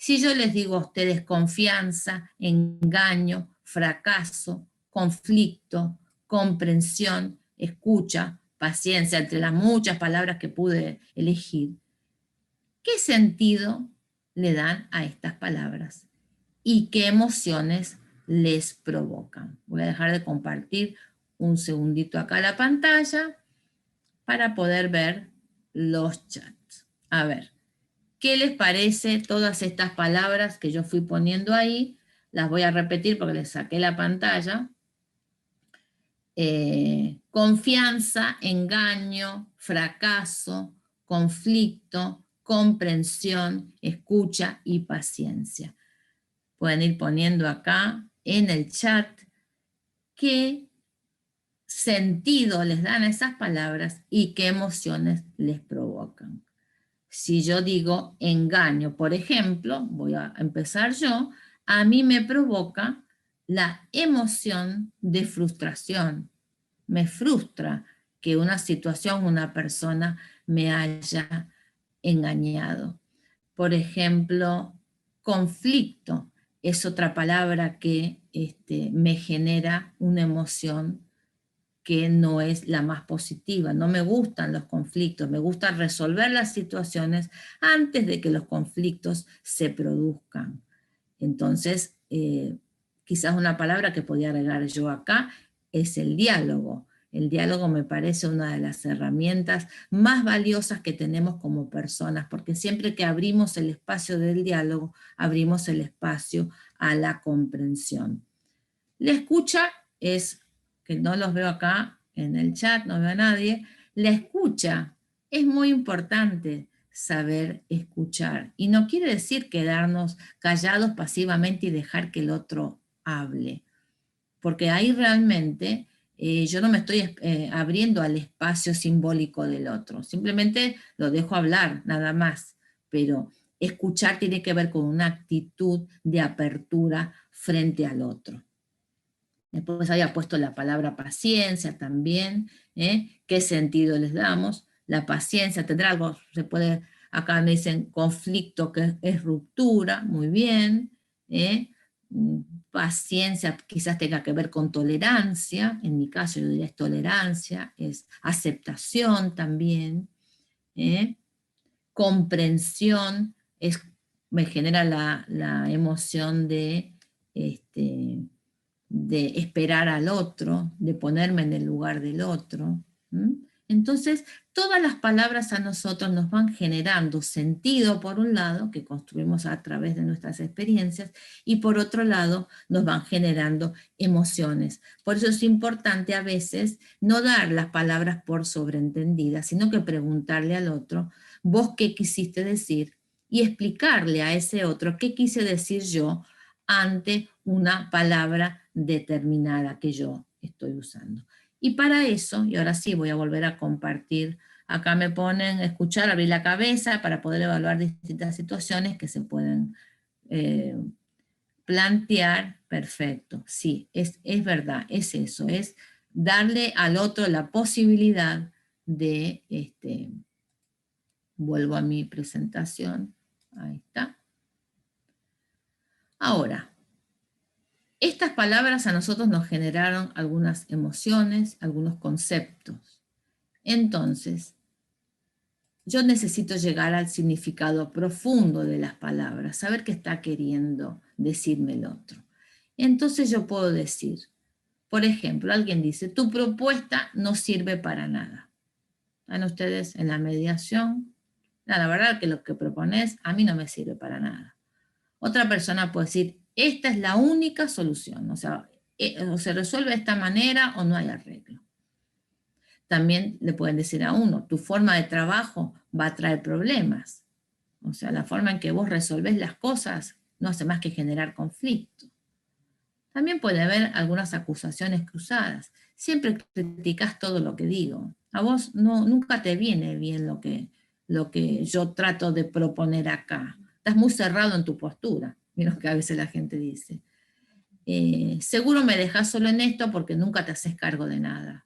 Si yo les digo a ustedes confianza, engaño, fracaso, conflicto, comprensión, escucha, paciencia, entre las muchas palabras que pude elegir, ¿qué sentido le dan a estas palabras? ¿Y qué emociones les provocan? Voy a dejar de compartir un segundito acá la pantalla para poder ver los chats. A ver, ¿qué les parece todas estas palabras que yo fui poniendo ahí? Las voy a repetir porque les saqué la pantalla. Confianza, engaño, fracaso, conflicto, comprensión, escucha y paciencia. Pueden ir poniendo acá en el chat qué sentido les dan a esas palabras y qué emociones les provocan. Si yo digo engaño, por ejemplo, voy a empezar yo, a mí me provoca la emoción de frustración. Me frustra que una situación, una persona me haya engañado. Por ejemplo, conflicto es otra palabra que me genera una emoción que no es la más positiva. No me gustan los conflictos, me gusta resolver las situaciones antes de que los conflictos se produzcan. Entonces, quizás una palabra que podría agregar yo acá es el diálogo. El diálogo me parece una de las herramientas más valiosas que tenemos como personas, porque siempre que abrimos el espacio del diálogo, abrimos el espacio a la comprensión. La escucha es, que no los veo acá en el chat, no veo a nadie, la escucha es muy importante saber escuchar. Y no quiere decir quedarnos callados pasivamente y dejar que el otro hable, porque ahí realmente yo no me estoy abriendo al espacio simbólico del otro, simplemente lo dejo hablar, nada más, pero escuchar tiene que ver con una actitud de apertura frente al otro. Después había puesto la palabra paciencia también, ¿qué sentido les damos? La paciencia tendrá algo, se puede, acá me dicen conflicto, que es ruptura, muy bien, paciencia quizás tenga que ver con tolerancia, en mi caso yo diría es tolerancia, es aceptación también, comprensión, me genera la emoción de esperar al otro, de ponerme en el lugar del otro. Entonces, todas las palabras a nosotros nos van generando sentido, por un lado, que construimos a través de nuestras experiencias, y por otro lado, nos van generando emociones. Por eso es importante a veces no dar las palabras por sobreentendidas, sino que preguntarle al otro, ¿vos qué quisiste decir? Y explicarle a ese otro qué quise decir yo ante una palabra determinada que yo estoy usando. Y para eso, y ahora sí voy a volver a compartir, acá me ponen escuchar, abrir la cabeza para poder evaluar distintas situaciones que se pueden plantear. Perfecto, sí, es verdad, es eso, es darle al otro la posibilidad de, vuelvo a mi presentación, ahí está. Ahora, estas palabras a nosotros nos generaron algunas emociones, algunos conceptos. Entonces, yo necesito llegar al significado profundo de las palabras, saber qué está queriendo decirme el otro. Entonces yo puedo decir, por ejemplo, alguien dice, tu propuesta no sirve para nada. ¿Están ustedes en la mediación? No, la verdad que lo que propones a mí no me sirve para nada. Otra persona puede decir, esta es la única solución, o sea, o se resuelve de esta manera o no hay arreglo. También le pueden decir a uno, tu forma de trabajo va a traer problemas. O sea, la forma en que vos resolvés las cosas no hace más que generar conflicto. También puede haber algunas acusaciones cruzadas. Siempre criticás todo lo que digo. A vos nunca te viene bien lo que yo trato de proponer acá. Estás muy cerrado en tu postura. Mira lo que a veces la gente dice. Seguro me dejás solo en esto porque nunca te haces cargo de nada.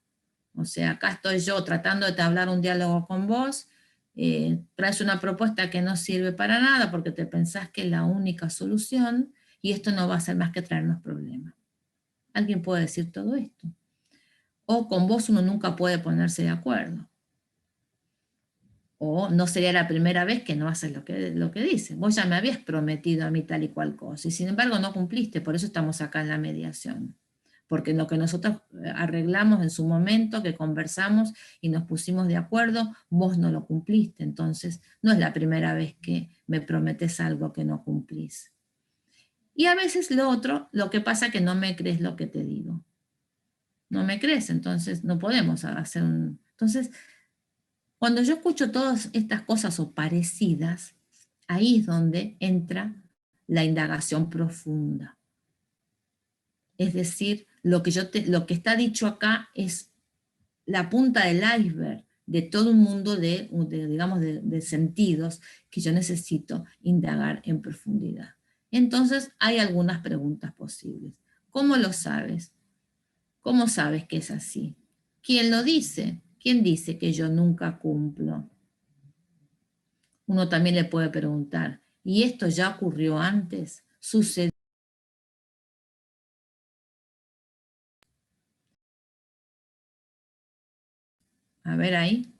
O sea, acá estoy yo tratando de entablar un diálogo con vos traes una propuesta que no sirve para nada porque te pensás que es la única solución y esto no va a hacer más que traernos problemas. ¿Alguien puede decir todo esto? O con vos uno nunca puede ponerse de acuerdo. O no sería la primera vez que no haces lo que dices. Vos ya me habías prometido a mí tal y cual cosa, y sin embargo no cumpliste, por eso estamos acá en la mediación. Porque lo que nosotros arreglamos en su momento, que conversamos y nos pusimos de acuerdo, vos no lo cumpliste. Entonces, no es la primera vez que me prometes algo que no cumplís. Y a veces lo otro, lo que pasa es que no me crees lo que te digo. No me crees, entonces no podemos hacer un... Entonces, cuando yo escucho todas estas cosas o parecidas, ahí es donde entra la indagación profunda. Es decir, lo que está dicho acá es la punta del iceberg de todo un mundo de sentidos que yo necesito indagar en profundidad. Entonces, hay algunas preguntas posibles. ¿Cómo lo sabes? ¿Cómo sabes que es así? ¿Quién lo dice? ¿Quién dice que yo nunca cumplo? Uno también le puede preguntar, ¿y esto ya ocurrió antes? ¿Sucedió? A ver ahí.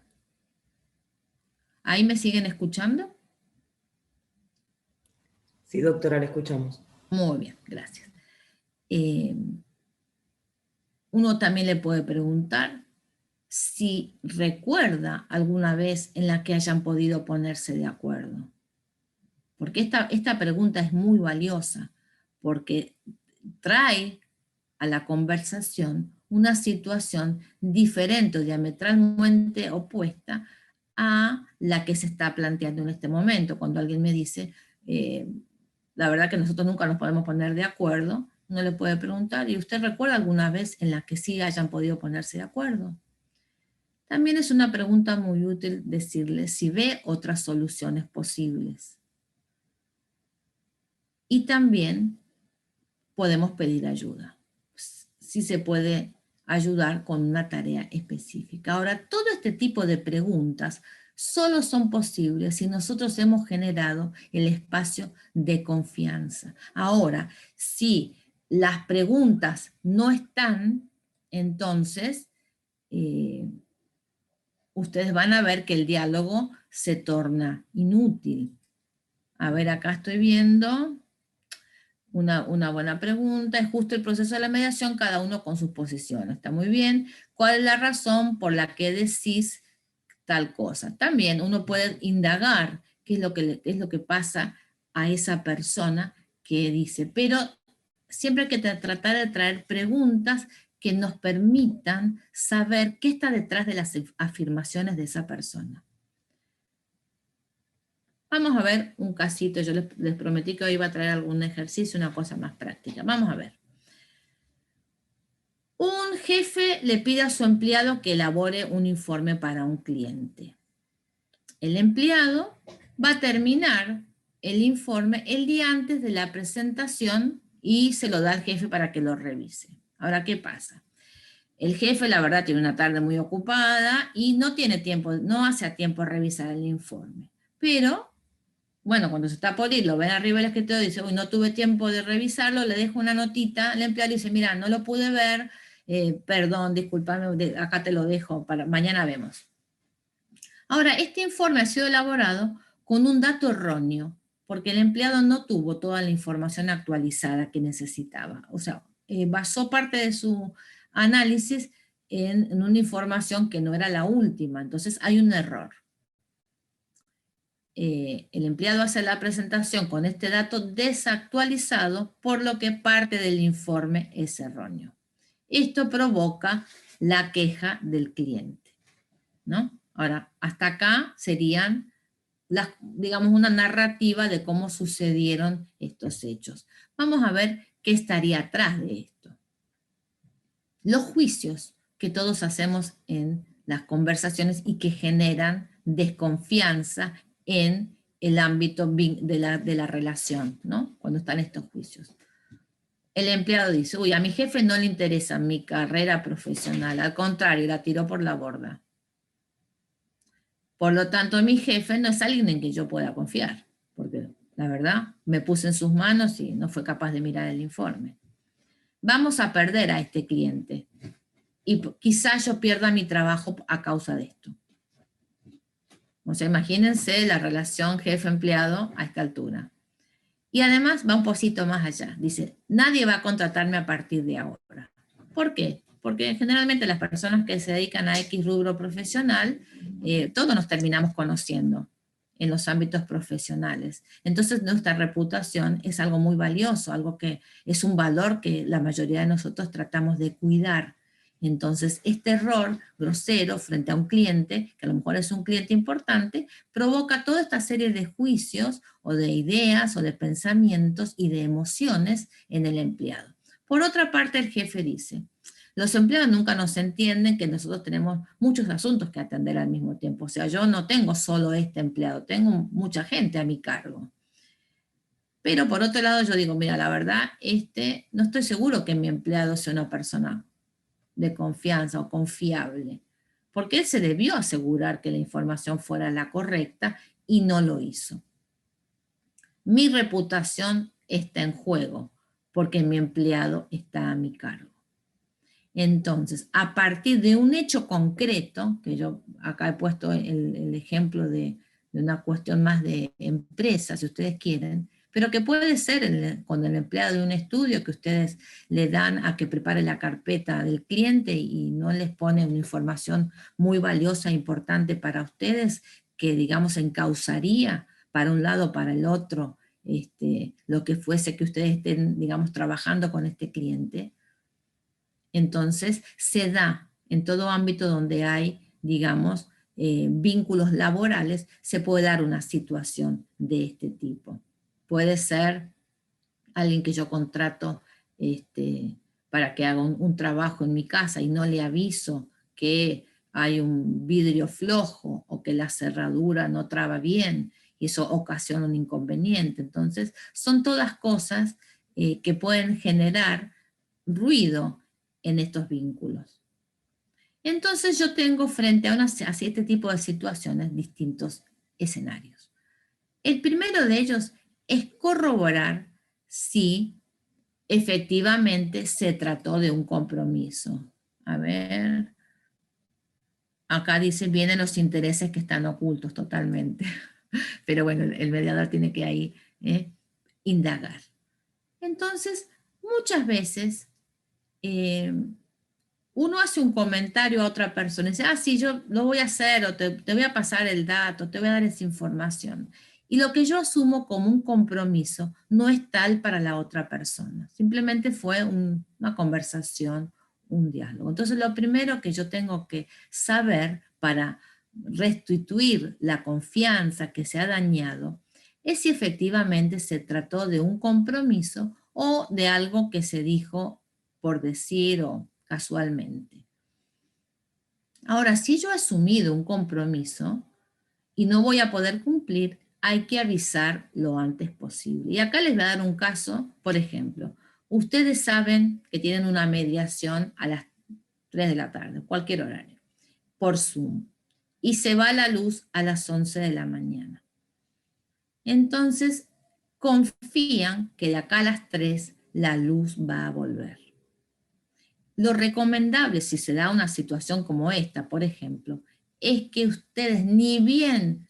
¿Ahí me siguen escuchando? Sí, doctora, la escuchamos. Muy bien, gracias. Uno también le puede preguntar si recuerda alguna vez en la que hayan podido ponerse de acuerdo. Porque esta pregunta es muy valiosa, porque trae a la conversación una situación diferente o diametralmente opuesta a la que se está planteando en este momento. Cuando alguien me dice, la verdad que nosotros nunca nos podemos poner de acuerdo, uno le puede preguntar, ¿y usted recuerda alguna vez en la que sí hayan podido ponerse de acuerdo? También es una pregunta muy útil decirle si ve otras soluciones posibles. Y también podemos pedir ayuda. Si se puede ayudar con una tarea específica. Ahora, todo este tipo de preguntas solo son posibles si nosotros hemos generado el espacio de confianza. Ahora, si las preguntas no están, entonces ustedes van a ver que el diálogo se torna inútil. A ver, acá estoy viendo una buena pregunta. Es justo el proceso de la mediación, cada uno con sus posiciones. Está muy bien. ¿Cuál es la razón por la que decís tal cosa? También uno puede indagar qué es lo que pasa a esa persona que dice, pero siempre hay que tratar de traer preguntas que nos permitan saber qué está detrás de las afirmaciones de esa persona. Vamos a ver un casito, yo les prometí que hoy iba a traer algún ejercicio, una cosa más práctica. Vamos a ver. Un jefe le pide a su empleado que elabore un informe para un cliente. El empleado va a terminar el informe el día antes de la presentación y se lo da al jefe para que lo revise. Ahora, ¿qué pasa? El jefe, la verdad, tiene una tarde muy ocupada y no tiene tiempo, no hace a tiempo revisar el informe. Pero bueno, cuando se está por ir, lo ven arriba del escritorio y dice, uy, no tuve tiempo de revisarlo, le dejo una notita, el empleado le dice, mira, no lo pude ver, perdón, discúlpame, acá te lo dejo, mañana vemos. Ahora, este informe ha sido elaborado con un dato erróneo, porque el empleado no tuvo toda la información actualizada que necesitaba. O sea, basó parte de su análisis en una información que no era la última, entonces hay un error. El empleado hace la presentación con este dato desactualizado, por lo que parte del informe es erróneo. Esto provoca la queja del cliente, ¿no? Ahora, hasta acá serían, digamos, una narrativa de cómo sucedieron estos hechos. Vamos a ver qué estaría atrás de esto. Los juicios que todos hacemos en las conversaciones y que generan desconfianza en el ámbito de la relación, ¿no? Cuando están estos juicios. El empleado dice, uy, a mi jefe no le interesa mi carrera profesional, al contrario, la tiró por la borda. Por lo tanto, mi jefe no es alguien en que yo pueda confiar, porque la verdad me puse en sus manos y no fue capaz de mirar el informe. Vamos a perder a este cliente y quizás yo pierda mi trabajo a causa de esto. O sea, imagínense la relación jefe-empleado a esta altura. Y además va un poquito más allá. Dice, nadie va a contratarme a partir de ahora. ¿Por qué? Porque generalmente las personas que se dedican a X rubro profesional, todos nos terminamos conociendo en los ámbitos profesionales. Entonces nuestra reputación es algo muy valioso, algo que es un valor que la mayoría de nosotros tratamos de cuidar. Entonces este error grosero frente a un cliente, que a lo mejor es un cliente importante, provoca toda esta serie de juicios o de ideas o de pensamientos y de emociones en el empleado. Por otra parte, el jefe dice, los empleados nunca nos entienden que nosotros tenemos muchos asuntos que atender al mismo tiempo. O sea, yo no tengo solo este empleado, tengo mucha gente a mi cargo. Pero por otro lado yo digo, mira, la verdad, no estoy seguro que mi empleado sea una persona de confianza o confiable, porque él se debió asegurar que la información fuera la correcta y no lo hizo. Mi reputación está en juego porque mi empleado está a mi cargo. Entonces, a partir de un hecho concreto, que yo acá he puesto el ejemplo de una cuestión más de empresa, si ustedes quieren, pero que puede ser con el empleado de un estudio que ustedes le dan a que prepare la carpeta del cliente y no les pone una información muy valiosa e importante para ustedes, que digamos encauzaría para un lado o para el otro lo que fuese que ustedes estén, digamos, trabajando con este cliente. Entonces, se da en todo ámbito donde hay, digamos, vínculos laborales, se puede dar una situación de este tipo. Puede ser alguien que yo contrato para que haga un trabajo en mi casa y no le aviso que hay un vidrio flojo o que la cerradura no traba bien y eso ocasiona un inconveniente. Entonces, son todas cosas que pueden generar ruido en estos vínculos. Entonces yo tengo frente a este tipo de situaciones distintos escenarios. El primero de ellos es corroborar si efectivamente se trató de un compromiso. A ver, acá dice, vienen los intereses que están ocultos totalmente. Pero bueno, el mediador tiene que ahí indagar. Entonces, muchas veces uno hace un comentario a otra persona y dice, sí, yo lo voy a hacer, o te voy a pasar el dato, te voy a dar esa información. Y lo que yo asumo como un compromiso no es tal para la otra persona. Simplemente fue una conversación, un diálogo. Entonces, lo primero que yo tengo que saber para restituir la confianza que se ha dañado es si efectivamente se trató de un compromiso o de algo que se dijo por decir o casualmente. Ahora, si yo he asumido un compromiso y no voy a poder cumplir, hay que avisar lo antes posible. Y acá les voy a dar un caso, por ejemplo, ustedes saben que tienen una mediación a las 3 de la tarde, cualquier horario, por Zoom, y se va la luz a las 11 de la mañana. Entonces, confían que de acá a las 3 la luz va a volver. Lo recomendable, si se da una situación como esta, por ejemplo, es que ustedes ni bien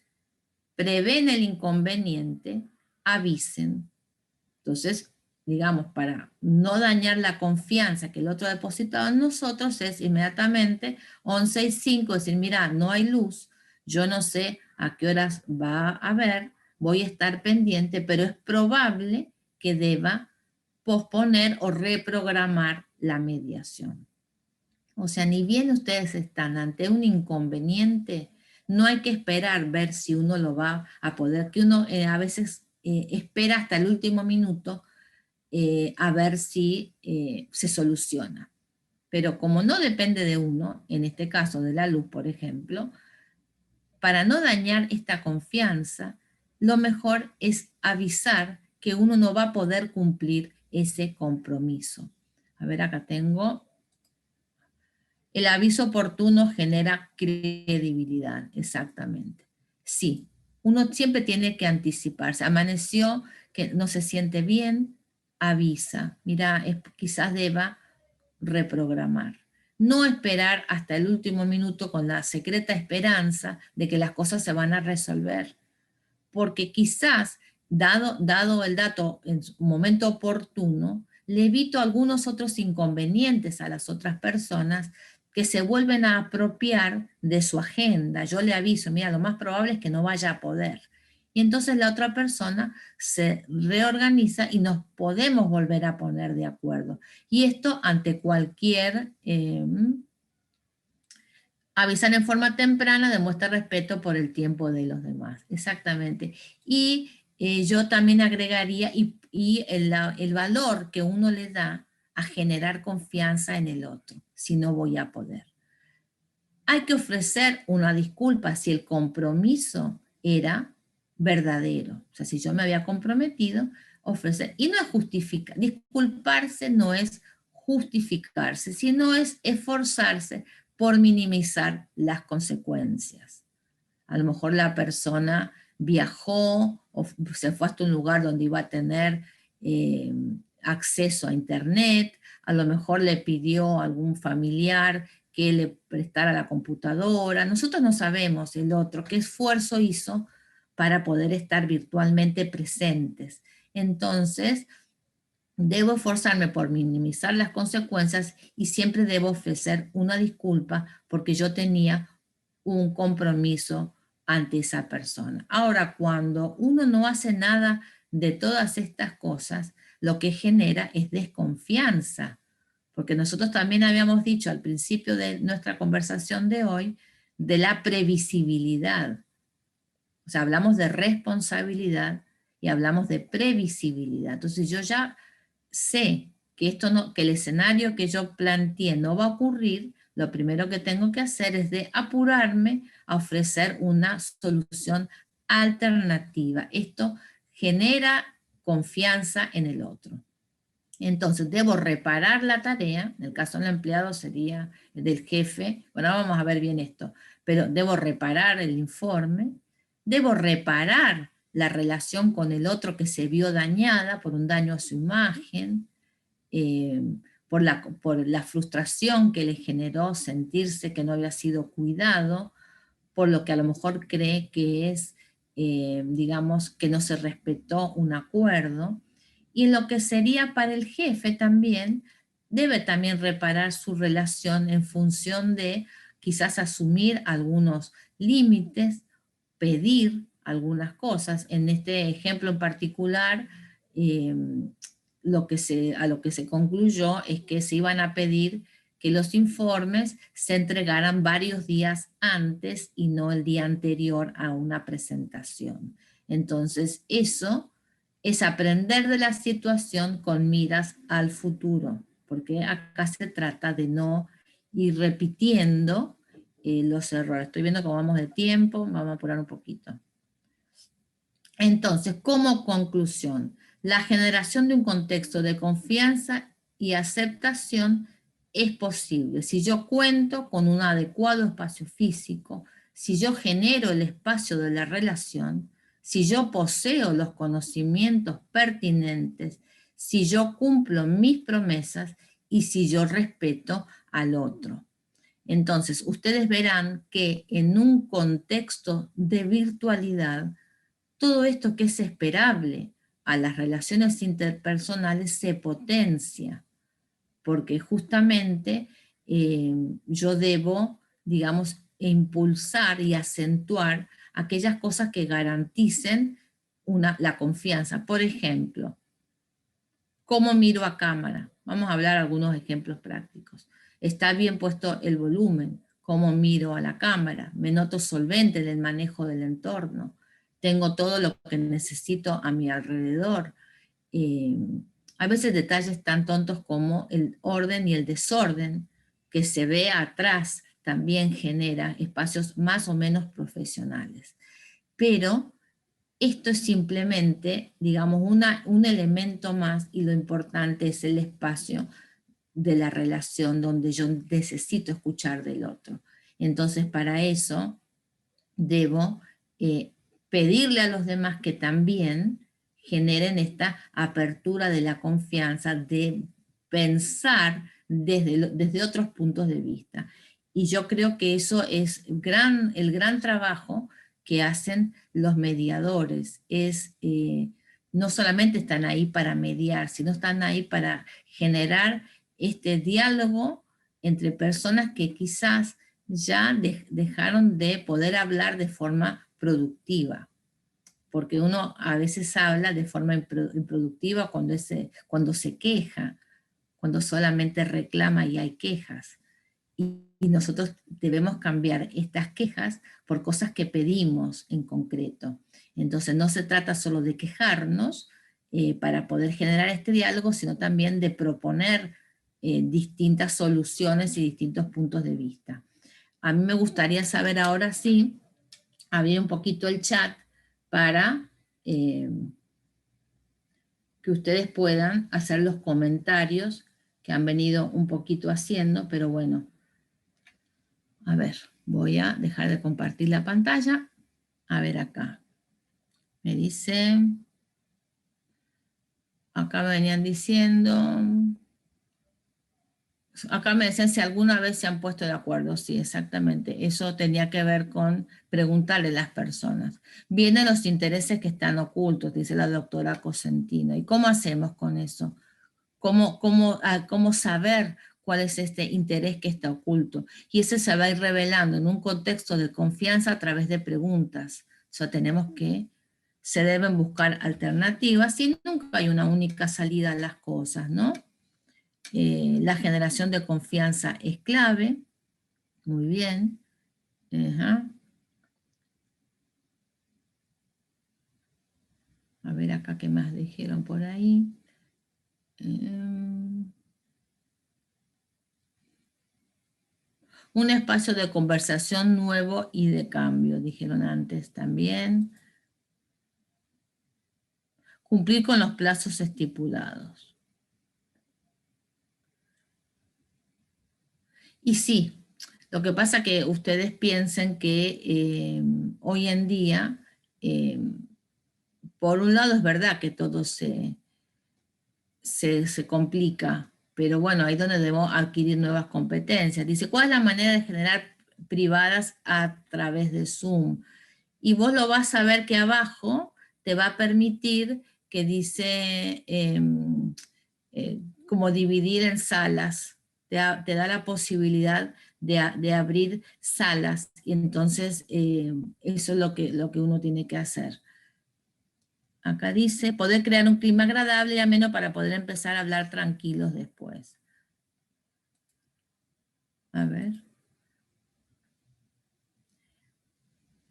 prevén el inconveniente, avisen. Entonces, digamos, para no dañar la confianza que el otro ha depositado en nosotros, es inmediatamente 11:05 decir, mira, no hay luz, yo no sé a qué horas va a haber, voy a estar pendiente, pero es probable que deba posponer o reprogramar la mediación. O sea, ni bien ustedes están ante un inconveniente, no hay que esperar ver si uno lo va a poder, que uno a veces espera hasta el último minuto a ver si se soluciona. Pero como no depende de uno, en este caso de la luz, por ejemplo, para no dañar esta confianza, lo mejor es avisar que uno no va a poder cumplir ese compromiso. A ver, acá tengo El aviso oportuno genera credibilidad, exactamente. Sí, uno siempre tiene que anticiparse. Amaneció, que no se siente bien, avisa. Mira, quizás deba reprogramar. No esperar hasta el último minuto con la secreta esperanza de que las cosas se van a resolver. Porque quizás, dado el dato en su momento oportuno, le evito algunos otros inconvenientes a las otras personas que se vuelven a apropiar de su agenda. Yo le aviso, mira, lo más probable es que no vaya a poder. Y entonces la otra persona se reorganiza y nos podemos volver a poner de acuerdo. Y esto ante cualquier... avisar en forma temprana demuestra respeto por el tiempo de los demás. Exactamente. Y yo también agregaría el valor que uno le da a generar confianza en el otro, si no voy a poder. Hay que ofrecer una disculpa si el compromiso era verdadero. O sea, si yo me había comprometido, ofrecer. Y no es justificar. Disculparse no es justificarse, sino es esforzarse por minimizar las consecuencias. A lo mejor la persona viajó o se fue hasta un lugar donde iba a tener acceso a internet, a lo mejor le pidió a algún familiar que le prestara la computadora. Nosotros no sabemos el otro qué esfuerzo hizo para poder estar virtualmente presentes. Entonces, debo esforzarme por minimizar las consecuencias y siempre debo ofrecer una disculpa porque yo tenía un compromiso ante esa persona. Ahora, cuando uno no hace nada de todas estas cosas, lo que genera es desconfianza, porque nosotros también habíamos dicho al principio de nuestra conversación de hoy de la previsibilidad. O sea, hablamos de responsabilidad y hablamos de previsibilidad. Entonces yo ya sé que, que el escenario que yo planteé no va a ocurrir, lo primero que tengo que hacer es de apurarme a ofrecer una solución alternativa. Esto genera confianza en el otro. Entonces, debo reparar la tarea, en el caso del empleado sería del jefe, bueno, vamos a ver bien esto, pero debo reparar el informe, debo reparar la relación con el otro que se vio dañada por un daño a su imagen, por la frustración que le generó sentirse que no había sido cuidado, por lo que a lo mejor cree que es, digamos, que no se respetó un acuerdo. Y en lo que sería para el jefe también, debe también reparar su relación en función de quizás asumir algunos límites, pedir algunas cosas. En este ejemplo en particular, a lo que se concluyó es que se iban a pedir que los informes se entregaran varios días antes y no el día anterior a una presentación. Entonces, eso es aprender de la situación con miras al futuro, porque acá se trata de no ir repitiendo los errores. Estoy viendo cómo vamos de tiempo, vamos a apurar un poquito. Entonces, como conclusión, la generación de un contexto de confianza y aceptación es posible si yo cuento con un adecuado espacio físico, si yo genero el espacio de la relación, si yo poseo los conocimientos pertinentes, si yo cumplo mis promesas y si yo respeto al otro. Entonces, ustedes verán que en un contexto de virtualidad, todo esto que es esperable a las relaciones interpersonales se potencia, porque justamente yo debo, digamos, impulsar y acentuar aquellas cosas que garanticen la confianza. Por ejemplo, ¿cómo miro a cámara? Vamos a hablar algunos ejemplos prácticos. ¿Está bien puesto el volumen? ¿Cómo miro a la cámara? ¿Me noto solvente en el manejo del entorno? ¿Tengo todo lo que necesito a mi alrededor? A veces detalles tan tontos como el orden y el desorden que se ve atrás también genera espacios más o menos profesionales. Pero esto es simplemente, digamos, un elemento más, y lo importante es el espacio de la relación, donde yo necesito escuchar del otro. Entonces, para eso debo pedirle a los demás que también generen esta apertura de la confianza, de pensar desde otros puntos de vista. Y yo creo que eso es el gran trabajo que hacen los mediadores, no solamente están ahí para mediar, sino están ahí para generar este diálogo entre personas que quizás ya dejaron de poder hablar de forma productiva, porque uno a veces habla de forma improductiva cuando se queja, cuando solamente reclama y hay quejas. Y nosotros debemos cambiar estas quejas por cosas que pedimos en concreto. Entonces no se trata solo de quejarnos para poder generar este diálogo, sino también de proponer distintas soluciones y distintos puntos de vista. A mí me gustaría saber ahora sí, abrir un poquito el chat para que ustedes puedan hacer los comentarios que han venido un poquito haciendo, pero bueno, a ver, voy a dejar de compartir la pantalla. A ver acá. Me dice, acá me venían diciendo, acá me decían si alguna vez se han puesto de acuerdo. Sí, exactamente. Eso tenía que ver con preguntarle a las personas. Vienen los intereses que están ocultos, dice la doctora Cosentino. ¿Y cómo hacemos con eso? ¿Cómo saber cuál es este interés que está oculto? Y ese se va a ir revelando en un contexto de confianza a través de preguntas. O sea, se deben buscar alternativas y nunca hay una única salida a las cosas, ¿no? La generación de confianza es clave. Muy bien. Ajá. A ver acá qué más dijeron por ahí. Un espacio de conversación nuevo y de cambio, dijeron antes también. Cumplir con los plazos estipulados. Y sí, lo que pasa es que ustedes piensen que hoy en día, por un lado es verdad que todo se complica, pero bueno, ahí es donde debemos adquirir nuevas competencias. Dice, ¿cuál es la manera de generar privadas a través de Zoom? Y vos lo vas a ver que abajo te va a permitir que dice como dividir en salas, te da la posibilidad de abrir salas, y entonces eso es lo que uno tiene que hacer. Acá dice, poder crear un clima agradable y ameno para poder empezar a hablar tranquilos después. A ver.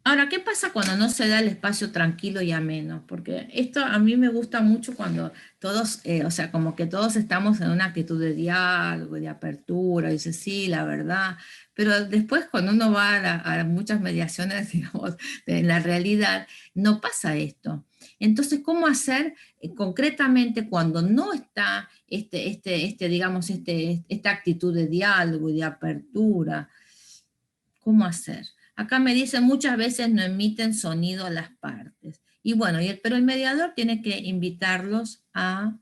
Ahora, ¿qué pasa cuando no se da el espacio tranquilo y ameno? Porque esto a mí me gusta mucho cuando todos, o sea, como que todos estamos en una actitud de diálogo, de apertura, y dice, sí, la verdad, pero después cuando uno va a muchas mediaciones, digamos, en la realidad, no pasa esto. Entonces, ¿cómo hacer concretamente cuando no está digamos, esta actitud de diálogo y de apertura? ¿Cómo hacer? Acá me dicen muchas veces no emiten sonido a las partes. Y bueno, pero el mediador tiene que invitarlos a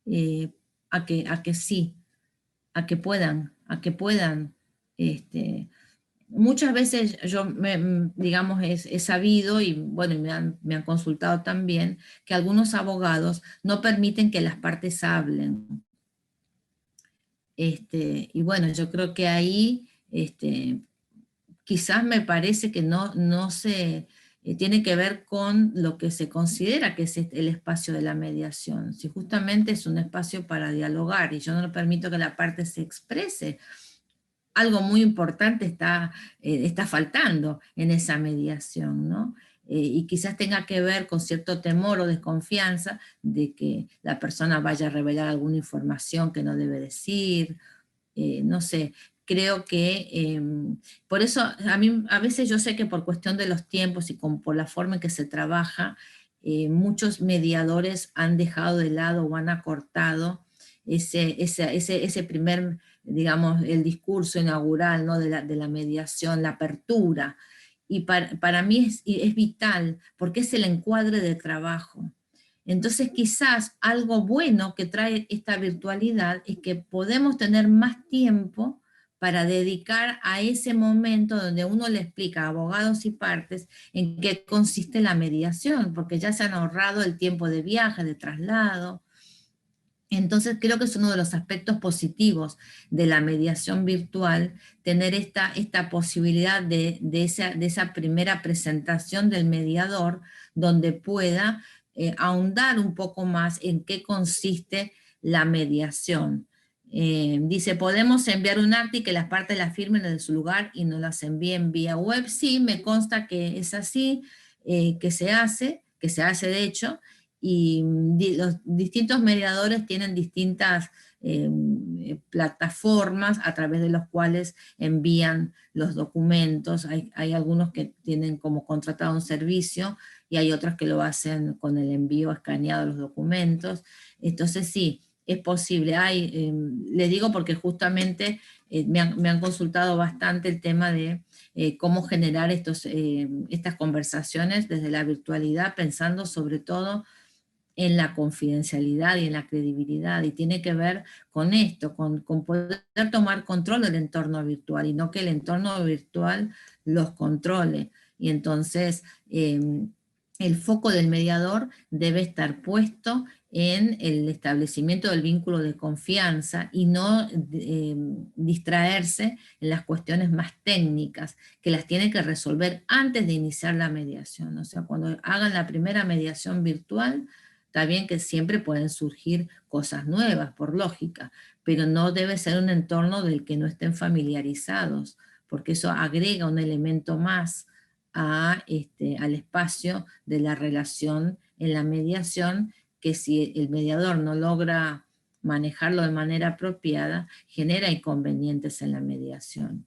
que sí, a que puedan. Muchas veces yo, digamos, he sabido, y bueno, me han consultado también, que algunos abogados no permiten que las partes hablen. Y bueno, yo creo que ahí quizás me parece que no se tiene que ver con lo que se considera que es el espacio de la mediación. Si justamente es un espacio para dialogar y yo no le permito que la parte se exprese, algo muy importante está faltando en esa mediación, ¿no? Y quizás tenga que ver con cierto temor o desconfianza de que la persona vaya a revelar alguna información que no debe decir, no sé. Creo que por eso a veces yo sé que por cuestión de los tiempos y por la forma en que se trabaja, muchos mediadores han dejado de lado o han acortado ese primer, digamos, el discurso inaugural, ¿no? de la mediación, la apertura. Y para mí es vital, porque es el encuadre de trabajo. Entonces quizás algo bueno que trae esta virtualidad es que podemos tener más tiempo para dedicar a ese momento donde uno le explica a abogados y partes en qué consiste la mediación, porque ya se han ahorrado el tiempo de viaje, de traslado. Entonces creo que es uno de los aspectos positivos de la mediación virtual, tener esta posibilidad de esa primera presentación del mediador, donde pueda ahondar un poco más en qué consiste la mediación. Dice, ¿podemos enviar un acta y que las partes la firmen desde su lugar y nos las envíen vía web? Sí, me consta que es así, que se hace de hecho, y los distintos mediadores tienen distintas plataformas a través de los cuales envían los documentos. Hay algunos que tienen como contratado un servicio y hay otros que lo hacen con el envío escaneado de los documentos. Entonces sí, es posible. Les digo porque justamente me han consultado bastante el tema de cómo generar estas conversaciones desde la virtualidad, pensando sobre todo en la confidencialidad y en la credibilidad, y tiene que ver con esto, con poder tomar control del entorno virtual, y no que el entorno virtual los controle. Y entonces el foco del mediador debe estar puesto en el establecimiento del vínculo de confianza y no distraerse en las cuestiones más técnicas, que las tiene que resolver antes de iniciar la mediación. O sea, cuando hagan la primera mediación virtual, está bien que siempre pueden surgir cosas nuevas, por lógica, pero no debe ser un entorno del que no estén familiarizados, porque eso agrega un elemento más al espacio de la relación en la mediación, que si el mediador no logra manejarlo de manera apropiada, genera inconvenientes en la mediación.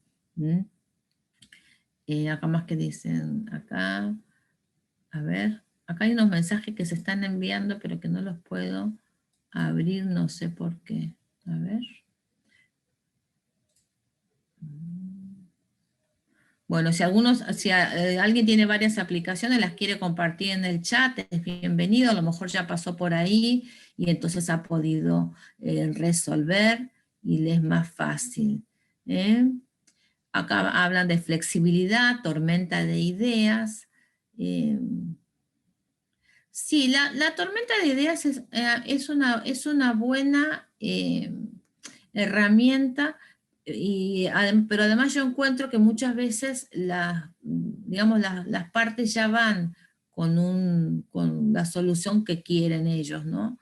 Acá más que dicen, acá, a ver... Acá hay unos mensajes que se están enviando, pero que no los puedo abrir, no sé por qué. A ver. Bueno, si alguien tiene varias aplicaciones, las quiere compartir en el chat, es bienvenido, a lo mejor ya pasó por ahí y entonces ha podido resolver y le es más fácil. Acá hablan de flexibilidad, tormenta de ideas. Sí, la tormenta de ideas es una buena herramienta, pero además yo encuentro que muchas veces digamos, las partes ya van con la solución que quieren ellos, ¿no?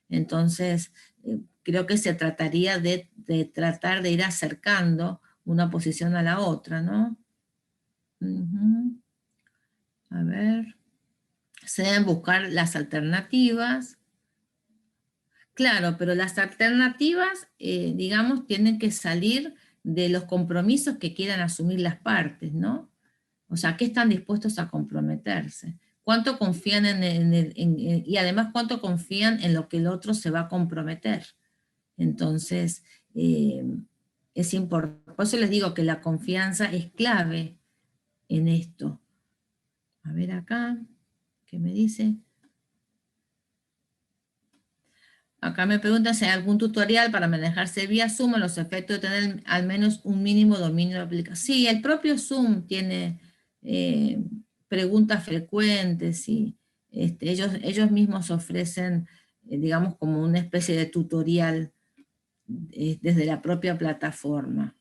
Entonces, creo que se trataría de tratar de ir acercando una posición a la otra, ¿no? A ver... Se deben buscar las alternativas. Claro, pero las alternativas, digamos, tienen que salir de los compromisos que quieran asumir las partes, ¿no? O sea, ¿qué están dispuestos a comprometerse? ¿Cuánto confían y además cuánto confían en lo que el otro se va a comprometer? Entonces, es importante. Por eso les digo que la confianza es clave en esto. A ver acá, ¿qué me dice? Acá me preguntan si hay algún tutorial para manejarse vía Zoom a los efectos de tener al menos un mínimo dominio de la aplicación. Sí, el propio Zoom tiene preguntas frecuentes y ellos mismos ofrecen, digamos, como una especie de tutorial desde la propia plataforma.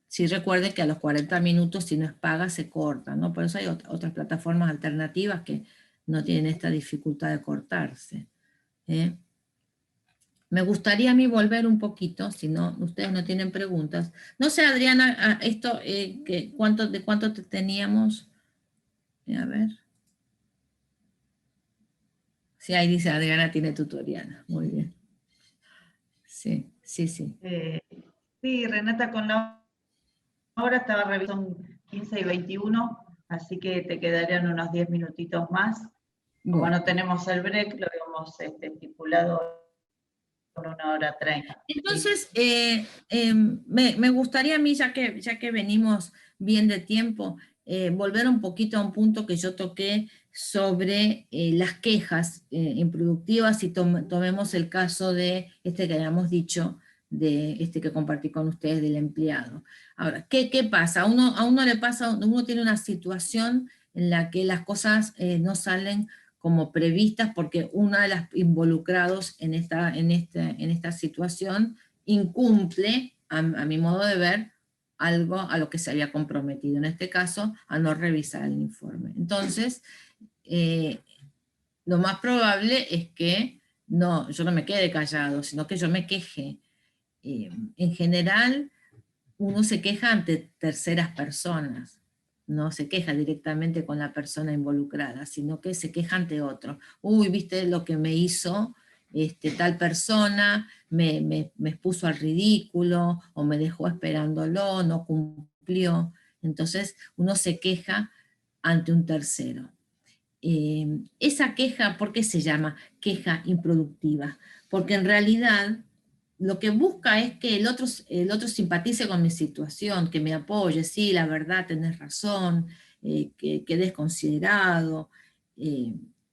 Sí, recuerden que a los 40 minutos, si no es paga, se corta, ¿no? Por eso hay otras plataformas alternativas que no tienen esta dificultad de cortarse. Me gustaría a mí volver un poquito, si no, ustedes no tienen preguntas. No sé, Adriana, esto, ¿de cuánto teníamos? A ver. Sí, ahí dice Adriana tiene tutorial. Muy bien. Sí. Sí, Renata, con la hora estaba revisando 15 y 21, así que te quedarían unos 10 minutitos más. Como no tenemos el break, lo habíamos estipulado por 1 hora 30. Entonces, me gustaría a mí, ya que venimos bien de tiempo, volver un poquito a un punto que yo toqué sobre las quejas improductivas, y tomemos el caso de este que habíamos dicho, de este que compartí con ustedes del empleado. Ahora, ¿qué pasa? A uno le pasa, uno tiene una situación en la que las cosas no salen como previstas porque uno de los involucrados en esta situación incumple, a mi modo de ver, algo a lo que se había comprometido, en este caso, a no revisar el informe. Entonces, lo más probable es que yo no me quede callado, sino que yo me queje. En general, uno se queja ante terceras personas, no se queja directamente con la persona involucrada, sino que se queja ante otro. Uy, viste lo que me hizo tal persona, me expuso al ridículo, o me dejó esperándolo, no cumplió. Entonces uno se queja ante un tercero. Esa queja, ¿por qué se llama queja improductiva? Porque en realidad lo que busca es que el otro simpatice con mi situación, que me apoye, sí, la verdad, tenés razón, que quedes considerado,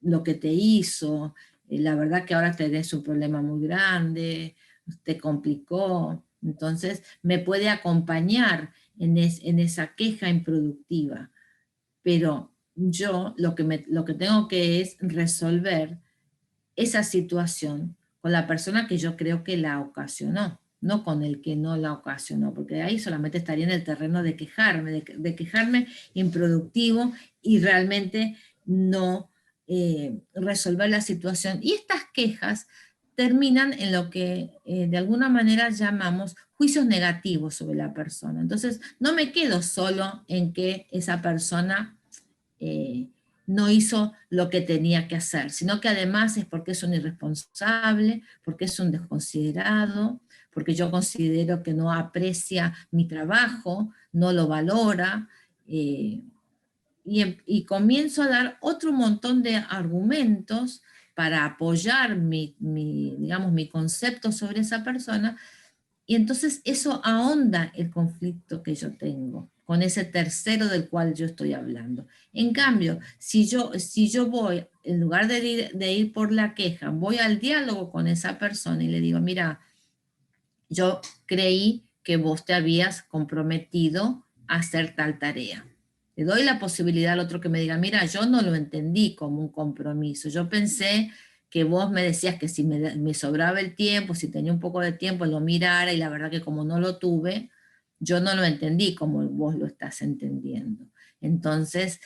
lo que te hizo, la verdad que ahora tenés un problema muy grande, te complicó. Entonces me puede acompañar en esa queja improductiva, pero yo lo que tengo que es resolver esa situación con la persona que yo creo que la ocasionó, no con el que no la ocasionó, porque ahí solamente estaría en el terreno de quejarme, de quejarme improductivo y realmente no resolver la situación. Y estas quejas terminan en lo que de alguna manera llamamos juicios negativos sobre la persona. Entonces, no me quedo solo en que esa persona no hizo lo que tenía que hacer, sino que además es porque es un irresponsable, porque es un desconsiderado, porque yo considero que no aprecia mi trabajo, no lo valora, y comienzo a dar otro montón de argumentos para apoyar digamos, mi concepto sobre esa persona, y entonces eso ahonda el conflicto que yo tengo con ese tercero del cual yo estoy hablando. En cambio, si yo voy, en lugar de ir por la queja, voy al diálogo con esa persona y le digo, mira, yo creí que vos te habías comprometido a hacer tal tarea. Le doy la posibilidad al otro que me diga, mira, yo no lo entendí como un compromiso, yo pensé que vos me decías que si me sobraba el tiempo, si tenía un poco de tiempo, lo mirara, y la verdad que como no lo tuve, yo no lo entendí como vos lo estás entendiendo. Entonces,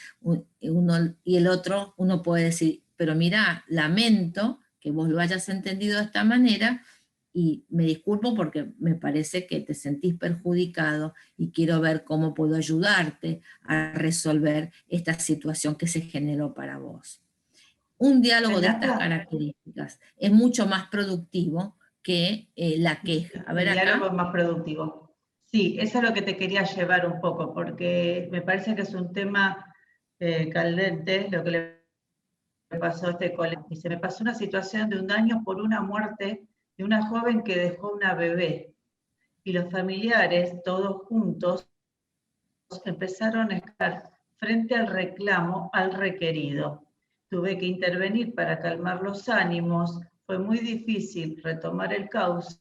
y el otro, uno puede decir, pero mira, lamento que vos lo hayas entendido de esta manera, y me disculpo porque me parece que te sentís perjudicado y quiero ver cómo puedo ayudarte a resolver esta situación que se generó para vos. Un diálogo de estas características es mucho más productivo que la queja. A ver El acá. diálogo es más productivo. Sí, eso es lo que te quería llevar un poco, porque me parece que es un tema caldente, lo que le pasó a este colega. Y se me pasó una situación de un daño por una muerte de una joven que dejó una bebé. Y los familiares, todos juntos, empezaron a estar frente al reclamo al requerido. Tuve que intervenir para calmar los ánimos, fue muy difícil retomar el cauce,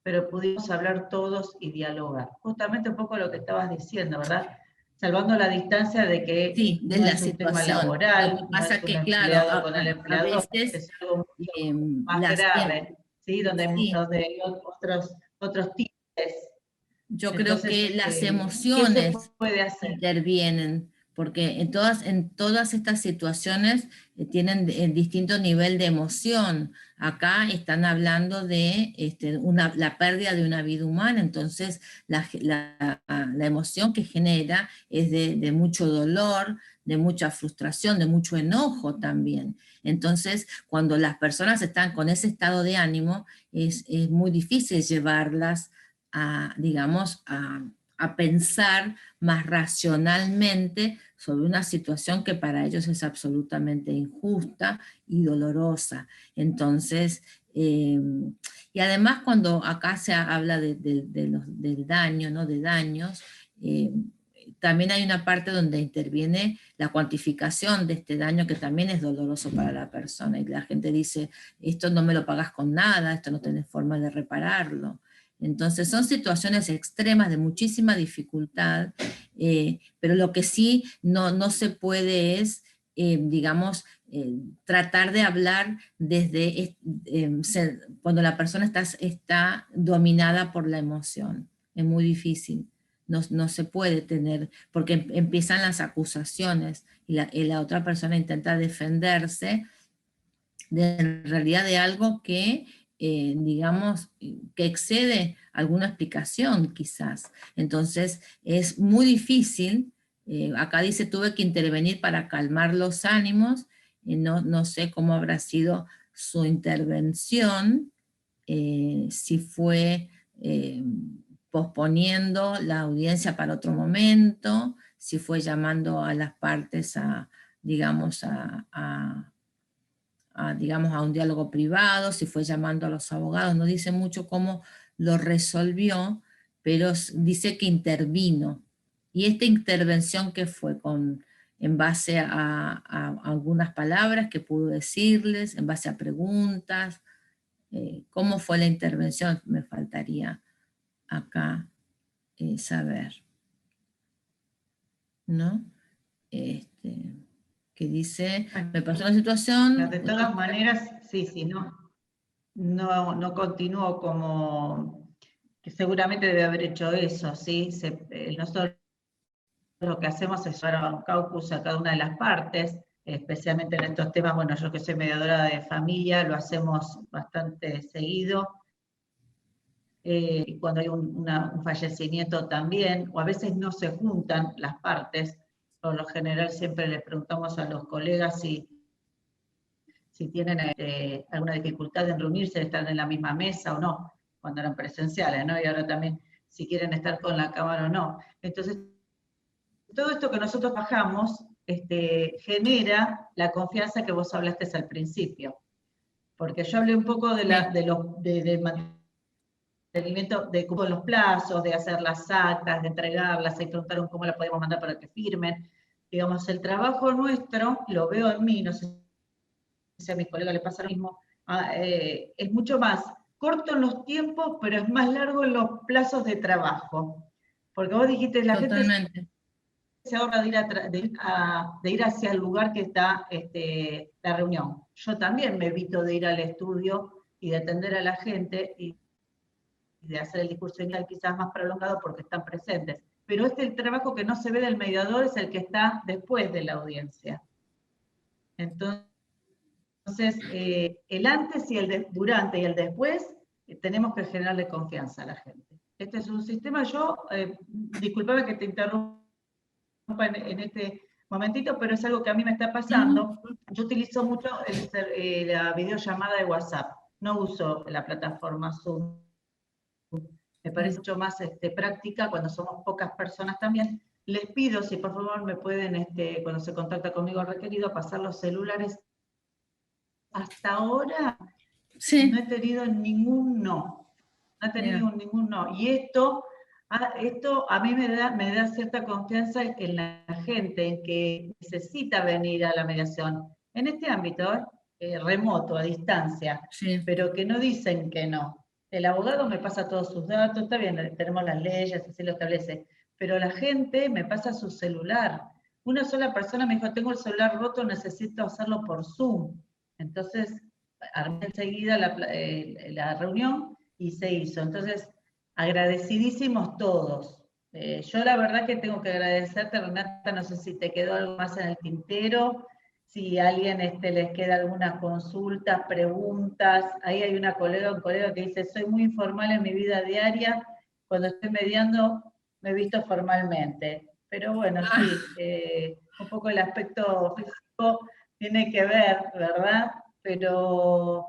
pero pudimos hablar todos y dialogar. Justamente un poco lo que estabas diciendo, ¿verdad? Salvando la distancia de que sí, de no la es un tema situación. Lo que laboral, no pasa es un que, claro, empleado con el a empleador, veces es algo mucho más grave, ¿sí? Donde sí, hay otros tipos. yo creo Entonces, que las ¿qué se emociones puede hacer? intervienen, porque en todas estas situaciones tienen distinto nivel de emoción. Acá están hablando de la pérdida de una vida humana, entonces la emoción que genera es de mucho dolor, de mucha frustración, de mucho enojo también. Entonces, cuando las personas están con ese estado de ánimo, es muy difícil llevarlas digamos, a pensar más racionalmente sobre una situación que para ellos es absolutamente injusta y dolorosa. Entonces, Y además cuando acá se habla del daño, ¿no? De daños, también hay una parte donde interviene la cuantificación de este daño que también es doloroso para la persona, y la gente dice, esto no me lo pagas con nada, esto no tenés forma de repararlo. Entonces son situaciones extremas de muchísima dificultad, pero lo que sí no se puede es, digamos, tratar de hablar desde cuando la persona está dominada por la emoción. Es muy difícil. No se puede tener, porque empiezan las acusaciones y la otra persona intenta defenderse en realidad de algo que, digamos, que excede alguna explicación quizás. Entonces es muy difícil. Acá dice, tuve que intervenir para calmar los ánimos. No sé cómo habrá sido su intervención, si fue posponiendo la audiencia para otro momento, si fue llamando a las partes digamos, digamos, a un diálogo privado, si fue llamando a los abogados. No dice mucho cómo lo resolvió, pero dice que intervino. Y esta intervención que fue en base a algunas palabras que pudo decirles, en base a preguntas. ¿Cómo fue la intervención? Me faltaría acá saber, ¿no? Que dice, me pasó una situación... De todas maneras, sí, no continuó como, que seguramente debe haber hecho eso, ¿sí? Nosotros lo que hacemos es llevar a un caucus a cada una de las partes, especialmente en estos temas. Bueno, yo que soy mediadora de familia, lo hacemos bastante seguido, cuando hay un fallecimiento también, o a veces no se juntan las partes. Por lo general siempre les preguntamos a los colegas si tienen alguna dificultad en reunirse, de estar en la misma mesa o no, cuando eran presenciales, ¿no? Y ahora también si quieren estar con la cámara o no. Entonces, todo esto que nosotros bajamos genera la confianza que vos hablaste al principio. Porque yo hablé un poco del mantenimiento de los plazos, de hacer las actas, de entregarlas, y preguntaron cómo las podemos mandar para que firmen. Digamos, el trabajo nuestro, lo veo en mí, no sé si a mis colegas les pasa lo mismo, es mucho más corto en los tiempos, pero es más largo en los plazos de trabajo. Porque vos dijiste, la Totalmente. gente se ahorra de ir hacia el lugar que está la reunión. Yo también me evito de ir al estudio y de atender a la gente y de hacer el discurso inicial quizás más prolongado porque están presentes. Pero el trabajo que no se ve del mediador es el que está después de la audiencia. Entonces, el antes y el durante y el después, tenemos que generarle confianza a la gente. Este es un sistema, disculpame que te interrumpa en este momentito, pero es algo que a mí me está pasando. Yo utilizo mucho la videollamada de WhatsApp, no uso la plataforma Zoom. Me parece mucho más práctica cuando somos pocas personas también. Les pido, si por favor me pueden, cuando se contacta conmigo requerido, pasar los celulares. Hasta ahora no he tenido ningún no. No he tenido ningún no. Y esto a mí me da cierta confianza en la gente, en que necesita venir a la mediación. En este ámbito, remoto, a distancia, pero que no dicen que no. El abogado me pasa todos sus datos, está bien, tenemos las leyes, así lo establece, pero la gente me pasa su celular. Una sola persona me dijo, tengo el celular roto, necesito hacerlo por Zoom. Entonces, armé enseguida la reunión y se hizo. Entonces, agradecidísimos todos. Yo la verdad que tengo que agradecerte, Renata, no sé si te quedó algo más en el tintero, si a alguien les queda alguna consulta, preguntas. Ahí hay un colega que dice, soy muy informal en mi vida diaria, cuando estoy mediando me he visto formalmente. Pero bueno, sí, un poco el aspecto físico tiene que ver, ¿verdad? Pero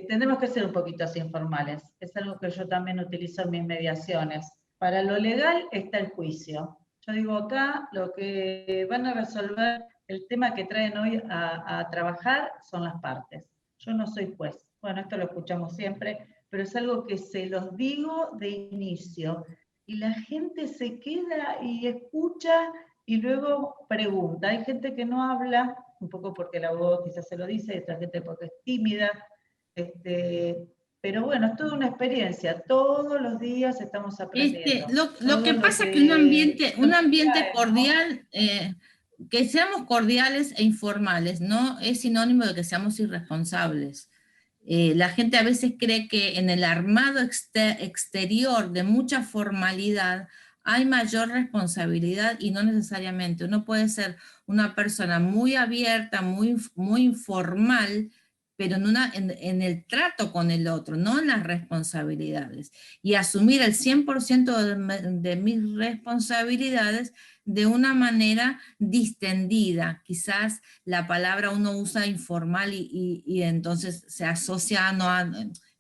tenemos que ser un poquito así informales. Es algo que yo también utilizo en mis mediaciones. Para lo legal está el juicio. Yo digo acá, lo que van a resolver, el tema que traen hoy a trabajar son las partes. yo no soy juez. Bueno, esto lo escuchamos siempre, pero es algo que se los digo de inicio. Y la gente se queda y escucha y luego pregunta. Hay gente que no habla, un poco porque el abogado quizás se lo dice, otra gente porque es tímida. Pero bueno, es toda una experiencia. Todos los días estamos aprendiendo. Lo que Todo lo pasa es que un nos ambiente trae, ¿no? cordial, que seamos cordiales e informales, no es sinónimo de que seamos irresponsables. La gente a veces cree que en el armado exterior de mucha formalidad hay mayor responsabilidad y no necesariamente. Uno puede ser una persona muy abierta, muy informal, pero en el trato con el otro, no en las responsabilidades. Y asumir el 100% de mis responsabilidades de una manera distendida. Quizás la palabra uno usa informal y entonces se asocia a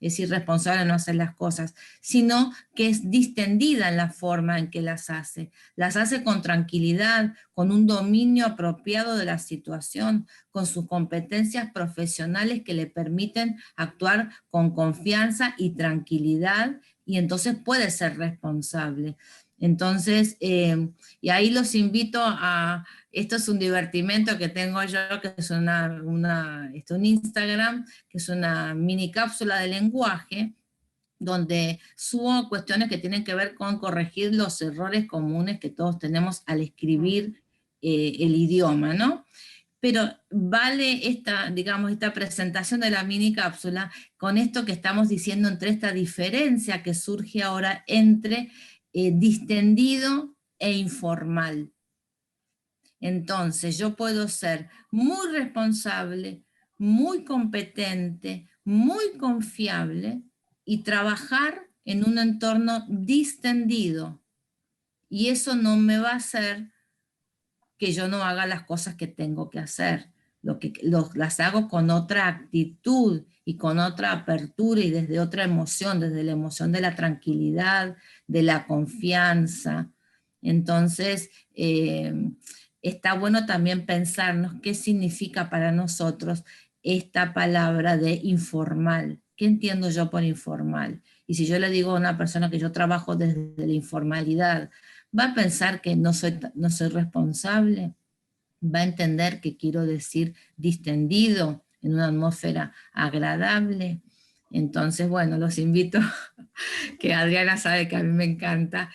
es irresponsable no hacer las cosas, sino que es distendida en la forma en que las hace. Las hace con tranquilidad, con un dominio apropiado de la situación, con sus competencias profesionales que le permiten actuar con confianza y tranquilidad, y entonces puede ser responsable. Entonces, y ahí los invito a, esto es un divertimento que tengo yo, que es un Instagram, que es una mini cápsula de lenguaje, donde subo cuestiones que tienen que ver con corregir los errores comunes que todos tenemos al escribir el idioma, ¿no? Pero vale esta presentación de la mini cápsula con esto que estamos diciendo entre esta diferencia que surge ahora entre distendido e informal. Entonces yo puedo ser muy responsable, muy competente, muy confiable y trabajar en un entorno distendido. Y eso no me va a hacer que yo no haga las cosas que tengo que hacer. Las hago con otra actitud y con otra apertura y desde otra emoción, desde la emoción de la tranquilidad, de la confianza. Entonces, está bueno también pensarnos qué significa para nosotros esta palabra de informal. ¿Qué entiendo yo por informal? Y si yo le digo a una persona que yo trabajo desde la informalidad, ¿va a pensar que no soy responsable? ¿Va a entender que quiero decir distendido, en una atmósfera agradable? Entonces, bueno, los invito, que Adriana sabe que a mí me encanta,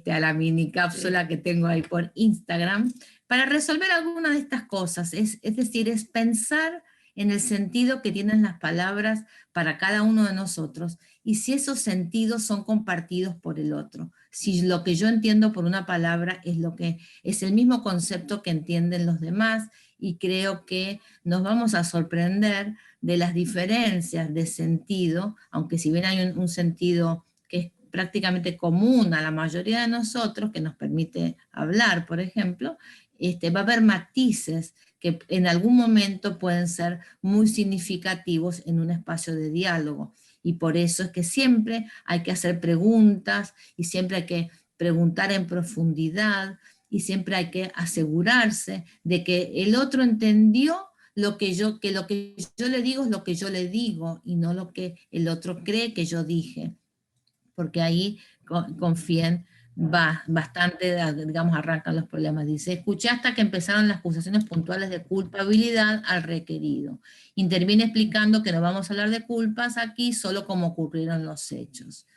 a la mini cápsula que tengo ahí por Instagram, para resolver alguna de estas cosas. Es decir, es pensar en el sentido que tienen las palabras para cada uno de nosotros y si esos sentidos son compartidos por el otro. Si lo que yo entiendo por una palabra es el mismo concepto que entienden los demás, y creo que nos vamos a sorprender de las diferencias de sentido, aunque si bien hay un sentido que es prácticamente común a la mayoría de nosotros, que nos permite hablar, por ejemplo, va a haber matices que en algún momento pueden ser muy significativos en un espacio de diálogo. Y por eso es que siempre hay que hacer preguntas y siempre hay que preguntar en profundidad y siempre hay que asegurarse de que el otro entendió lo que yo le digo es lo que yo le digo y no lo que el otro cree que yo dije. Porque ahí confíen bastante, digamos, arrancan los problemas. Dice, escuché hasta que empezaron las acusaciones puntuales de culpabilidad al requerido. Interviene explicando que no vamos a hablar de culpas aquí, solo como ocurrieron los hechos.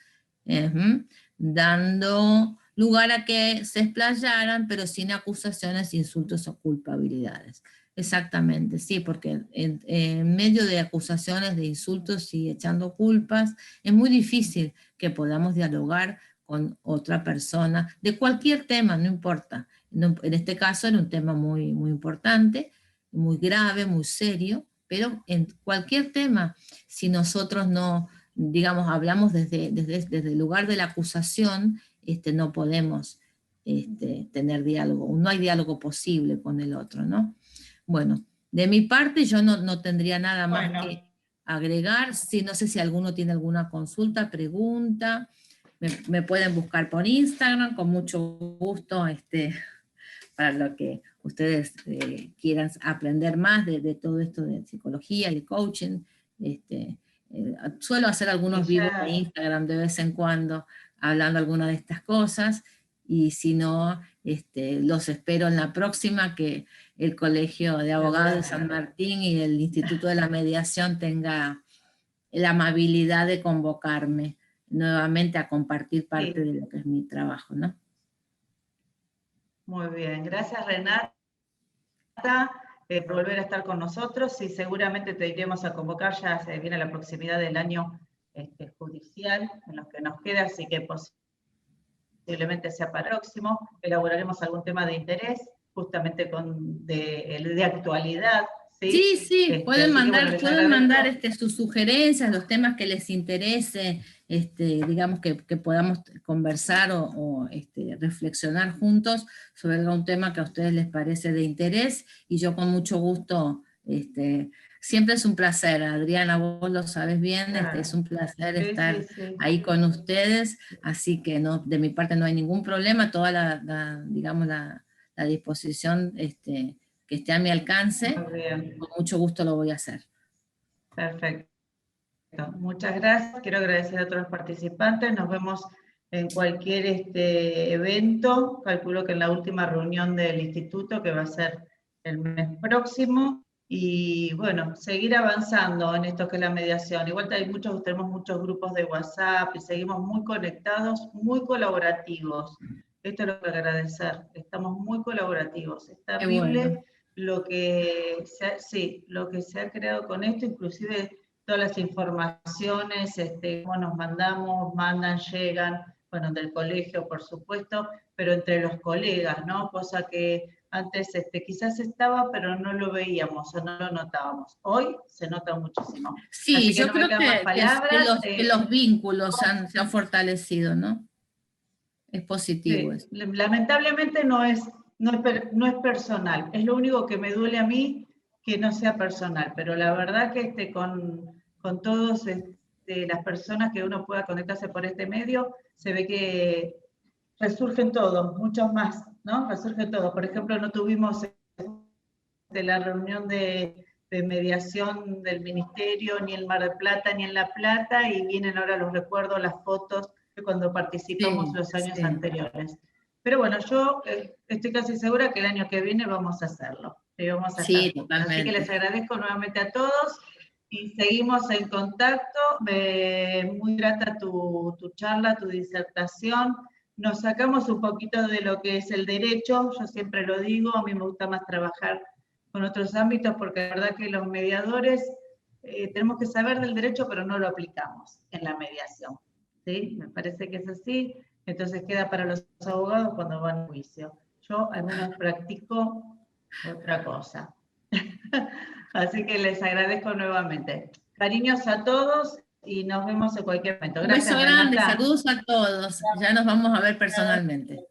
Dando lugar a que se explayaran, pero sin acusaciones, insultos o culpabilidades. Exactamente, sí, porque en medio de acusaciones, de insultos y echando culpas, es muy difícil que podamos dialogar con otra persona, de cualquier tema, no importa. En este caso era un tema muy, muy importante, muy grave, muy serio, pero en cualquier tema, si nosotros no, digamos, hablamos desde el lugar de la acusación, no podemos tener diálogo, no hay diálogo posible con el otro, ¿no? Bueno, de mi parte yo no tendría nada más que agregar. Sí, no sé si alguno tiene alguna consulta, pregunta, me pueden buscar por Instagram, con mucho gusto, para lo que ustedes quieran aprender más de todo esto de psicología y de coaching, Suelo hacer algunos vivos de Instagram de vez en cuando, hablando algunas de estas cosas, y si no, los espero en la próxima, que el Colegio de Abogados de San Martín y el Instituto de la Mediación tenga la amabilidad de convocarme nuevamente a compartir parte de lo que es mi trabajo, ¿no? Muy bien, gracias Renata por volver a estar con nosotros, y seguramente te iremos a convocar, ya se viene la proximidad del año judicial en los que nos queda, así que posiblemente sea para el próximo, elaboraremos algún tema de interés, justamente de actualidad. Sí, pueden mandar sus sugerencias, los temas que les interese, digamos que podamos conversar o reflexionar juntos sobre algún tema que a ustedes les parece de interés, y yo con mucho gusto, siempre es un placer, Adriana, vos lo sabes bien, es un placer estar ahí con ustedes, así que no, de mi parte no hay ningún problema, toda la disposición que esté a mi alcance, con mucho gusto lo voy a hacer. Perfecto. Muchas gracias. Quiero agradecer a todos los participantes. Nos vemos en cualquier evento. Calculo que en la última reunión del instituto, que va a ser el mes próximo. Y bueno, seguir avanzando en esto que es la mediación. Igual tenemos muchos grupos de WhatsApp y seguimos muy conectados, muy colaborativos. Esto es lo que agradecer. Estamos muy colaborativos. Es terrible. Bueno. Lo que se ha creado con esto, inclusive todas las informaciones, cómo nos mandan, llegan, bueno, del colegio, por supuesto, pero entre los colegas, ¿no? Cosa que antes quizás estaba, pero no lo veíamos o no lo notábamos. Hoy se nota muchísimo. Sí, así que yo creo que los vínculos se han fortalecido, ¿no? Es positivo. Sí, lamentablemente no es personal, es lo único que me duele a mí, que no sea personal, pero la verdad que con todas las personas que uno pueda conectarse por este medio, se ve que resurgen todos, muchos más, ¿no? Resurge todo. Por ejemplo, no tuvimos la reunión de mediación del Ministerio, ni en Mar del Plata, ni en La Plata, y vienen ahora los recuerdos, las fotos de cuando participamos los años anteriores. Pero bueno, yo estoy casi segura que el año que viene vamos a hacerlo. Vamos a hacerlo. Así que les agradezco nuevamente a todos y seguimos en contacto. Muy grata tu charla, tu disertación. Nos sacamos un poquito de lo que es el derecho, yo siempre lo digo, a mí me gusta más trabajar con otros ámbitos, porque la verdad que los mediadores tenemos que saber del derecho, pero no lo aplicamos en la mediación. ¿Sí? Me parece que es así. Entonces queda para los abogados cuando van a juicio. Yo al menos practico otra cosa. Así que les agradezco nuevamente. Cariños a todos y nos vemos en cualquier momento. Gracias, un beso grande, saludos a todos. Ya nos vamos a ver personalmente.